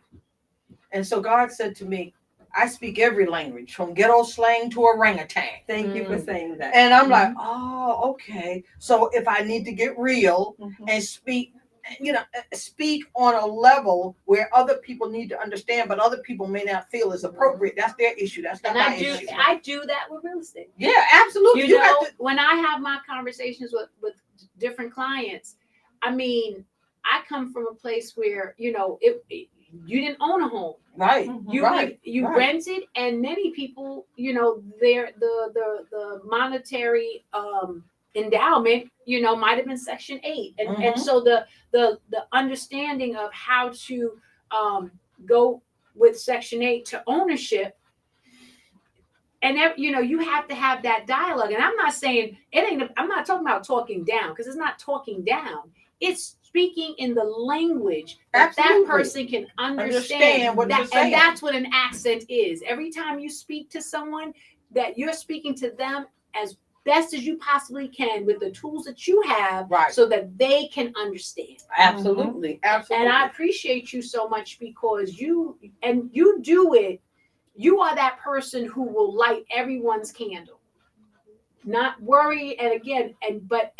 And so God said to me, I speak every language, from ghetto slang to orangutan. Thank you for saying that. And I'm like, oh, okay. So if I need to get real and speak, speak on a level where other people need to understand, but other people may not feel is appropriate. That's their issue. That's not And my issue. I do that with real estate. Yeah, absolutely. You know, got to, when I have my conversations with different clients, I mean, I come from a place where, you didn't own a home. right. You right. rented, and many people, their the monetary endowment, might have been Section 8, and so the understanding of how to go with Section 8 to ownership, and you have to have that dialogue. And I'm not saying I'm not talking about talking down, because it's not talking down. It's speaking in the language that Absolutely. that person can Understand what you're saying. and that's what an accent is. Every time you speak to someone, that you're speaking to them as best as you possibly can with the tools that you have, Right. so that they can understand. Absolutely. Absolutely. And I appreciate you so much, because you do it. You are that person who will light everyone's candle, not worry. And again, but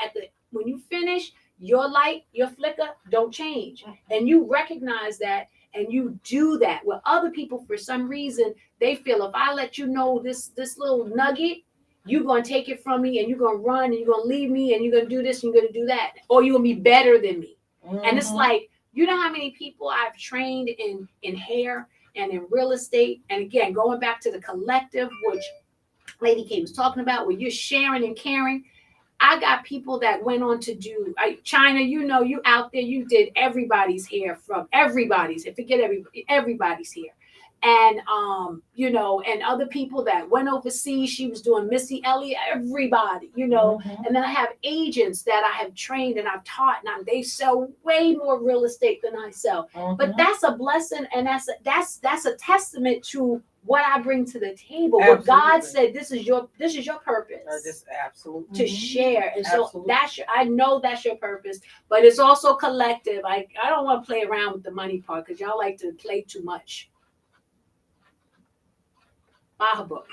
when you finish, your light, your flicker don't change. And you recognize that, and you do that. Well, other people, for some reason, they feel if I let you know this little nugget, you're going to take it from me, and you're going to run, and you're going to leave me, and you're going to do this, and you're going to do that. Or you're going to be better than me. And it's like, you know how many people I've trained in hair and in real estate? And again, going back to the collective, which Lady K was talking about, where you're sharing and caring. I got people that went on to do China. You out there, you did everybody's hair, from everybody's hair. Forget everybody's hair. And and other people that went overseas. She was doing Missy Elliott, everybody, And then I have agents that I have trained and I've taught, and they sell way more real estate than I sell. But that's a blessing, and that's a testament to what I bring to the table. What God said, this is your purpose. Absolutely. To share. And so Absolutely. I know that's your purpose, but it's also collective. I don't want to play around with the money part, because y'all like to play too much. Buy her book.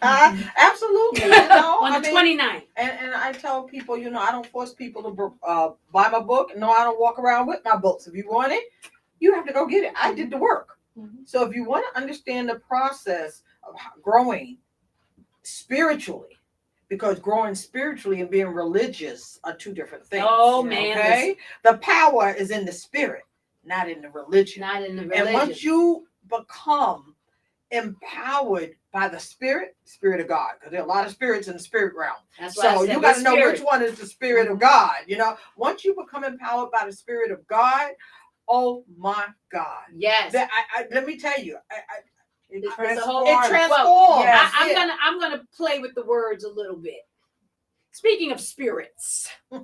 Absolutely. On the 29th. And I tell people, I don't force people to buy my book. No, I don't walk around with my books. If you want it, you have to go get it. I did the work. So if you want to understand the process of growing spiritually, because growing spiritually and being religious are two different things. Oh, man. Okay? The power is in the spirit, not in the religion. Not in the religion. And once you become empowered by the spirit of God, because there are a lot of spirits in the spirit realm. That's why So I said you got to know spirit. which one is the spirit of God. Once you become empowered by the spirit of God, oh my God. Yes. Let me tell you, It It's a transforms. whole- it transforms. Well, Yes. I'm gonna play with the words a little bit. Speaking of spirits, New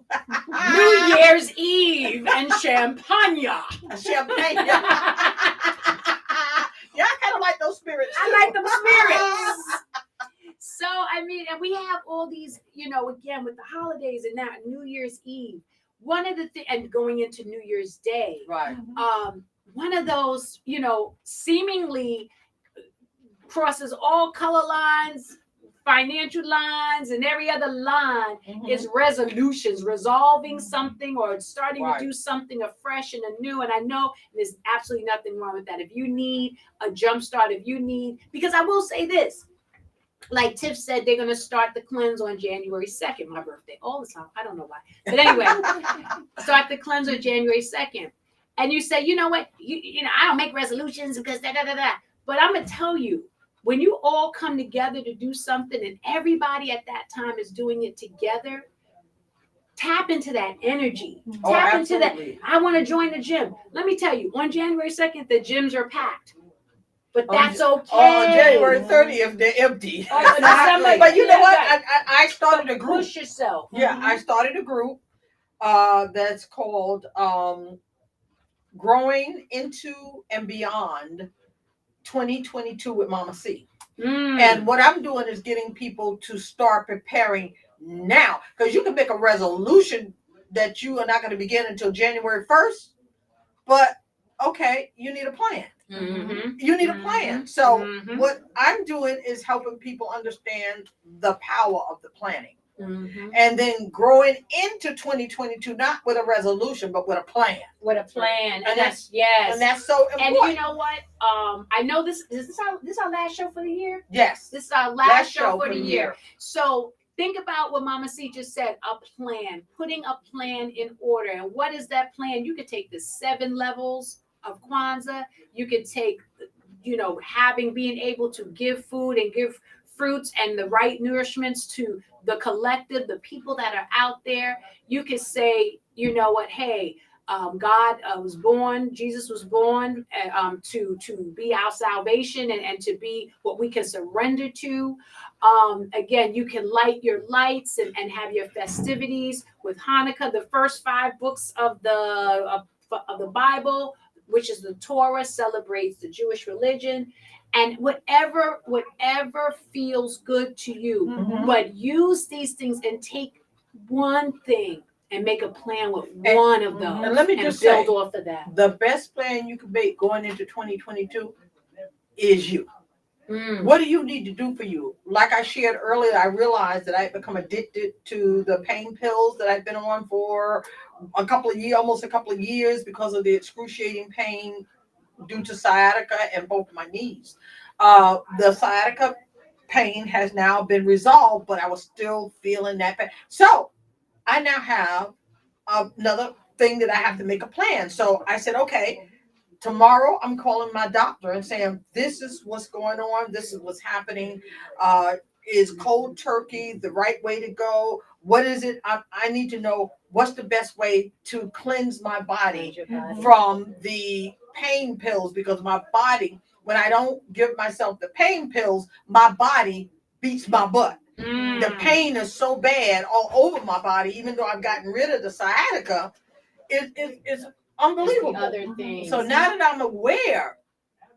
Year's Eve and champagne. Champagne. Yeah, I kind of like those spirits. I like them spirits. So, I mean, and we have all these, again, with the holidays and now New Year's Eve. One of the things, and going into New Year's Day, Right. one of those, seemingly crosses all color lines, financial lines, and every other line is resolutions, resolving something or starting to do something afresh and anew. And I know there's absolutely nothing wrong with that. If you need a jump start, because I will say this, like Tiff said, they're going to start the cleanse on January 2nd, my birthday, all the time. I don't know why. But anyway, start the cleanse on January 2nd. And you say, you know what? I don't make resolutions because da-da-da-da. But I'm going to tell you, when you all come together to do something and everybody at that time is doing it together, tap into that energy. Tap into that. I want to join the gym. Let me tell you, on January 2nd, the gyms are packed. But that's okay. On January 30th, they're empty. Exactly. But you know what? I started a group. Push yourself. Yeah, I started a group that's called Growing Into and Beyond 2022 with Mama C. And what I'm doing is getting people to start preparing now. Because you can make a resolution that you are not going to begin until January 1st. But, okay, you need a plan. You need a plan. So what I'm doing is helping people understand the power of the planning. And then growing into 2022, not with a resolution, but with a plan. With a plan. And that's yes. And that's so important. And you know what? I know this is our last show for the year? Yes. This is our last show for the year. So think about what Mama C just said, a plan, putting a plan in order. And what is that plan? You could take the 7 levels of Kwanzaa. You could take, being able to give food and give fruits and the right nourishments to the collective, the people that are out there. You could say, you know what, hey, God was born, Jesus was born to be our salvation and to be what we can surrender to. Again, you can light your lights and have your festivities with Hanukkah. The first 5 books of the Bible, which is the Torah, celebrates the Jewish religion. And whatever feels good to you, but use these things and take one thing and make a plan with one of those. And let me just build say, off of that. The best plan you can make going into 2022 is you. What do you need to do for you? Like I shared earlier, I realized that I had become addicted to the pain pills that I've been on for almost a couple of years because of the excruciating pain due to sciatica in both my knees. The sciatica pain has now been resolved, but I was still feeling that pain. So I now have another thing that I have to make a plan. So I said, okay, tomorrow I'm calling my doctor and saying, this is what's going on. This is what's happening. Is cold turkey the right way to go? What is it? I need to know what's the best way to cleanse my body from the pain pills, because my body, when I don't give myself the pain pills, my body beats my butt. The pain is so bad all over my body, even though I've gotten rid of the sciatica, it's unbelievable. Other things. So now that I'm aware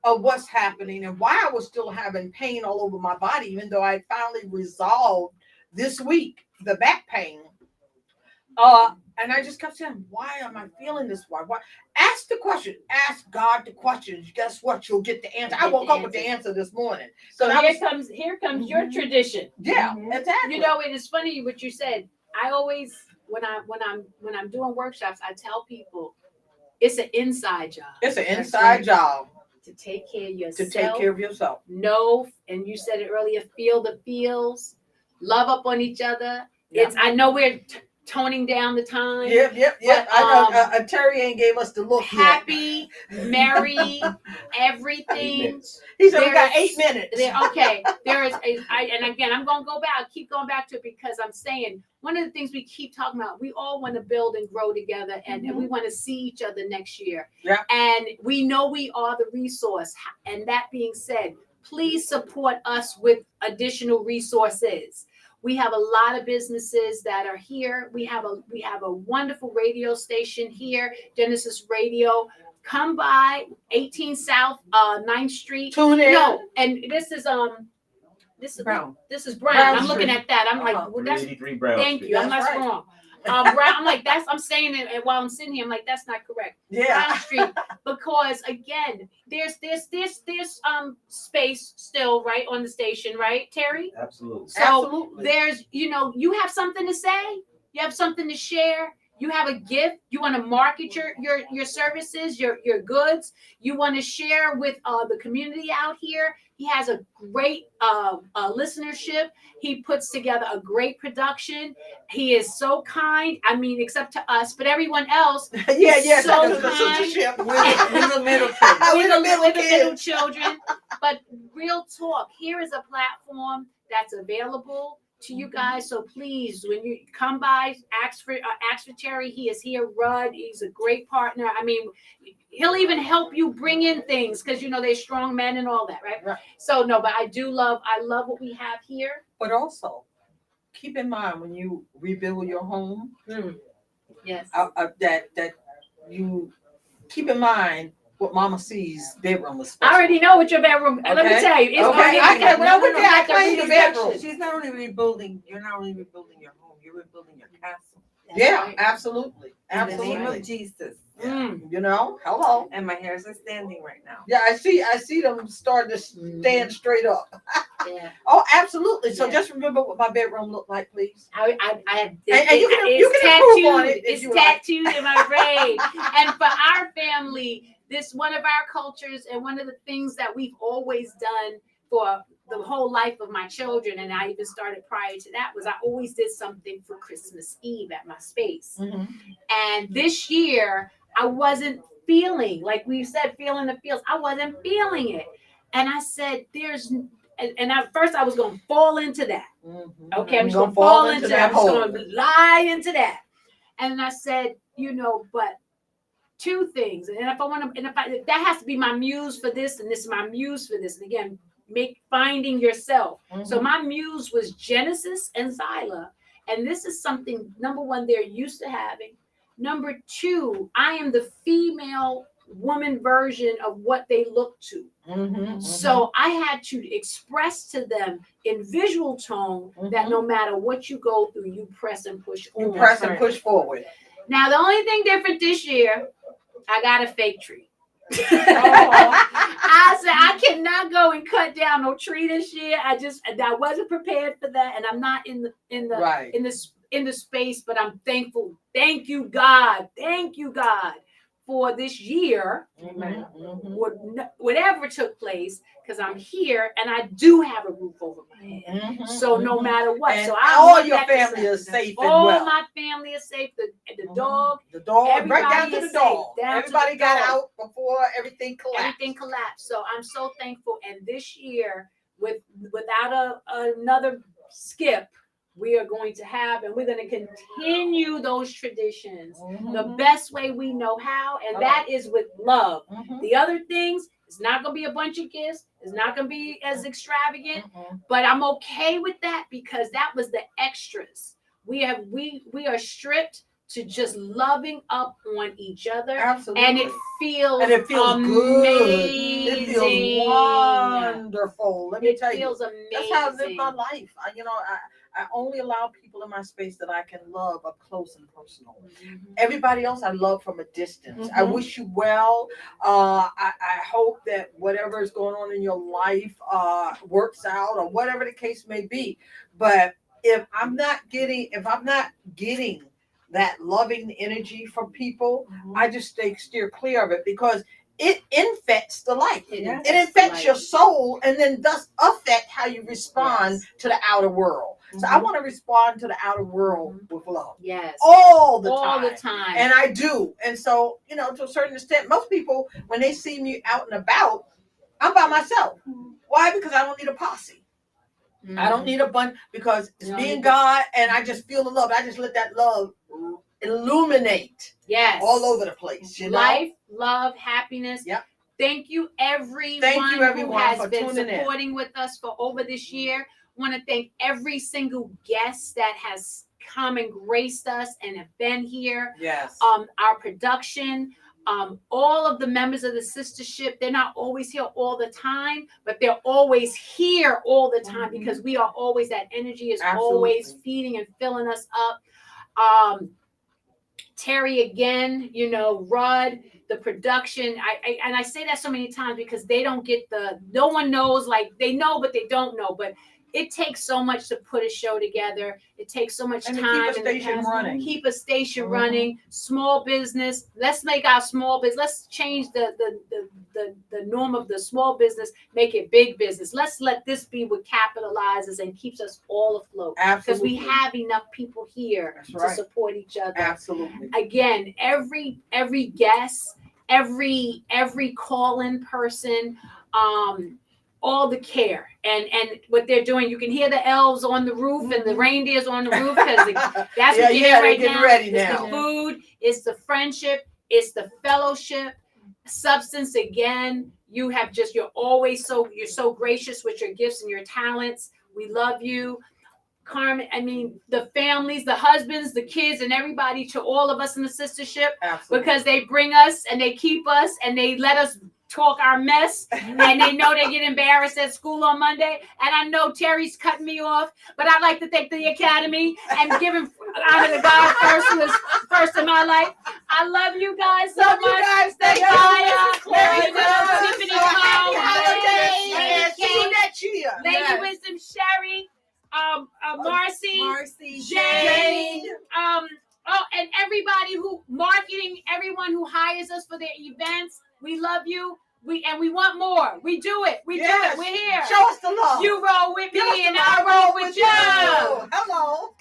of what's happening and why I was still having pain all over my body, even though I finally resolved this week the back pain, and I just kept saying, why am I feeling this way? Why? Ask the question. Ask God the questions. Guess what? You'll get the answer. I woke up with the answer this morning. So here comes your tradition. Yeah, exactly. It is funny what you said. I always, when I'm doing workshops, I tell people it's an inside job. It's an inside job to take care of yourself. To take care of yourself. Know, and you said it earlier, feel the feels, love up on each other. Yeah. I know we're toning down the time. Yep. But, I know Terry ain't gave us the look happy, yet. Merry, everything. He said we got 8 minutes. Okay. There is and again, I'm going to go back. I'll keep going back to it because I'm saying one of the things we keep talking about, we all want to build and grow together and we want to see each other next year. Yeah. And we know we are the resource. And that being said, please support us with additional resources. We have a lot of businesses that are here. We have a wonderful radio station here, Gynesis Radio. Come by 18 South 9th Street. Tune in. No, and this is This is Brown. This is Brown. Brown I'm looking Street. at that. I'm like, Uh-huh. well, that's 383 Brown thank Street. you. I'm That's not right. wrong. Brown. I'm like I'm saying it, and while I'm sitting here, I'm like that's not correct. Yeah. Brown Street, because again, there's space still right on the station, right, Terry? Absolutely. So Absolutely. there's, you have something to say, you have something to share, you have a gift, you want to market your services, your goods, you want to share with the community out here. He has a great listenership. He puts together a great production. He is so kind. I mean, except to us, but everyone else. Yeah. So that's the kind. sistership. We're the middle kids. We're the middle We're the middle kids. children. But real talk, here is a platform that's available to you guys. So please, when you come by, ask for Terry. He is here. Rudd, he's a great partner. I mean, he'll even help you bring in things because they're strong men and all that, right? Right. So no, but I love what we have here. But also, keep in mind when you rebuild your home, Yes. that you keep in mind what Mama C's bedroom was. I already know what your bedroom. Let me Okay. tell you, it's Okay. gonna I be. can- when I went there, I Like the cleaned the bedroom. She's not only rebuilding. You're not only rebuilding your home. You're rebuilding your castle. Yeah, right. absolutely. In the name Absolutely. of Jesus. Mm. Hello. And my hairs are standing right now. Yeah, I see them starting to stand straight up. Yeah. Oh, absolutely. So Yeah. just remember what my bedroom looked like, please. I have. And you can it's improve on it if It's you like. tattooed in my brain. And for our family, this one of our cultures and one of the things that we've always done for the whole life of my children, and I even started prior to that, was I always did something for Christmas Eve at my space. And this year, I wasn't feeling, like we said, feeling the feels. I wasn't feeling it. And I said, and at first I was going to fall into that. Okay, I'm just going to fall into that. I'm just going to lie into that. And I said, but two things. And if I want to, if that has to be my muse for this, and this is my muse for this. And again, finding yourself. So my muse was Genesis and Zyla. And this is something, number one, they're used to having. Number two, I am the female woman version of what they look to. So I had to express to them in visual tone that no matter what you go through, you press and push on. You press and push forward. Now, the only thing different this year, I got a fake tree. I said I cannot go and cut down no tree this year. I wasn't prepared for that, and I'm not in the space. But I'm thankful. Thank you, God. Thank you, God, for this year. Whatever took place, because I'm here and I do have a roof over my head. So no matter what, And so all your family is safe and all well. my family is safe. The dog. The dog, Everybody right down to is the safe, dog. down to Everybody the got dog. out before everything collapsed. Everything collapsed. So I'm so thankful. And this year, without another skip, we are going to have, and we're going to continue those traditions the best way we know how, and that is with love. The other things, it's not going to be a bunch of gifts. It's not going to be as extravagant, but I'm okay with that because that was the extras. We are stripped to just loving up on each other. Absolutely. And it feels good. amazing. It feels wonderful. Let me tell you. It feels amazing. That's how I live my life. I only allow people in my space that I can love up close and personal. Everybody else I love from a distance. I wish you well. I hope that whatever is going on in your life works out, or whatever the case may be. But if I'm not getting that loving energy from people, I just steer clear of it because it infects the life. It infects your soul and then thus affect how you respond to the outer world. So I want to respond to the outer world with love. Yes. All the time. And I do. And so, to a certain extent, most people, when they see me out and about, I'm by myself. Why? Because I don't need a posse. I don't need a bunch, because it's me and God, and I just feel the love. I just let that love illuminate all over the place. Life, love, happiness. Yep. Thank you, everyone who has for been tuning supporting with us for over this year. Want to thank every single guest that has come and graced us and have been here. Yes. Our production, All of the members of the Sistahship, they're not always here all the time, but they're always here all the time because we are always, that energy is always feeding and filling us up. Terry again, you know, Rudd, the production. I say that so many times because they don't get no one knows, like they know, but they don't know. But it takes so much to put a show together. It takes so much And to time. keep a station running. Keep a station running. Small business. Let's make our small business. Let's change the norm of the small business. Make it big business. Let's let this be what capitalizes and keeps us all afloat. Absolutely. Because we have enough people here to support each other. Absolutely. Again, every guest, every call-in person, all the care and what they're doing. You can hear the elves on the roof and the reindeers on the roof because that's what you're right now. Ready it's now. The food, it's the friendship, it's the fellowship. Substance again. You're so gracious with your gifts and your talents. We love you. Carmen, I mean, the families, the husbands, the kids, and everybody, to all of us in the Sistahship, because they bring us and they keep us and they let us talk our mess, and they know they get embarrassed at school on Monday. And I know Terry's cutting me off, but I'd like to thank the Academy and give him honor to God first, who is first in my life. I love you guys so much. You guys. Thank you, Mary Tiffany, Lady Wisdom, Sherry, Marcy, Jane, and everybody who everyone who hires us for their events. We love you. We want more. We do it. We do it. We're here. Show us the love. You roll with me and I roll with you. Hello.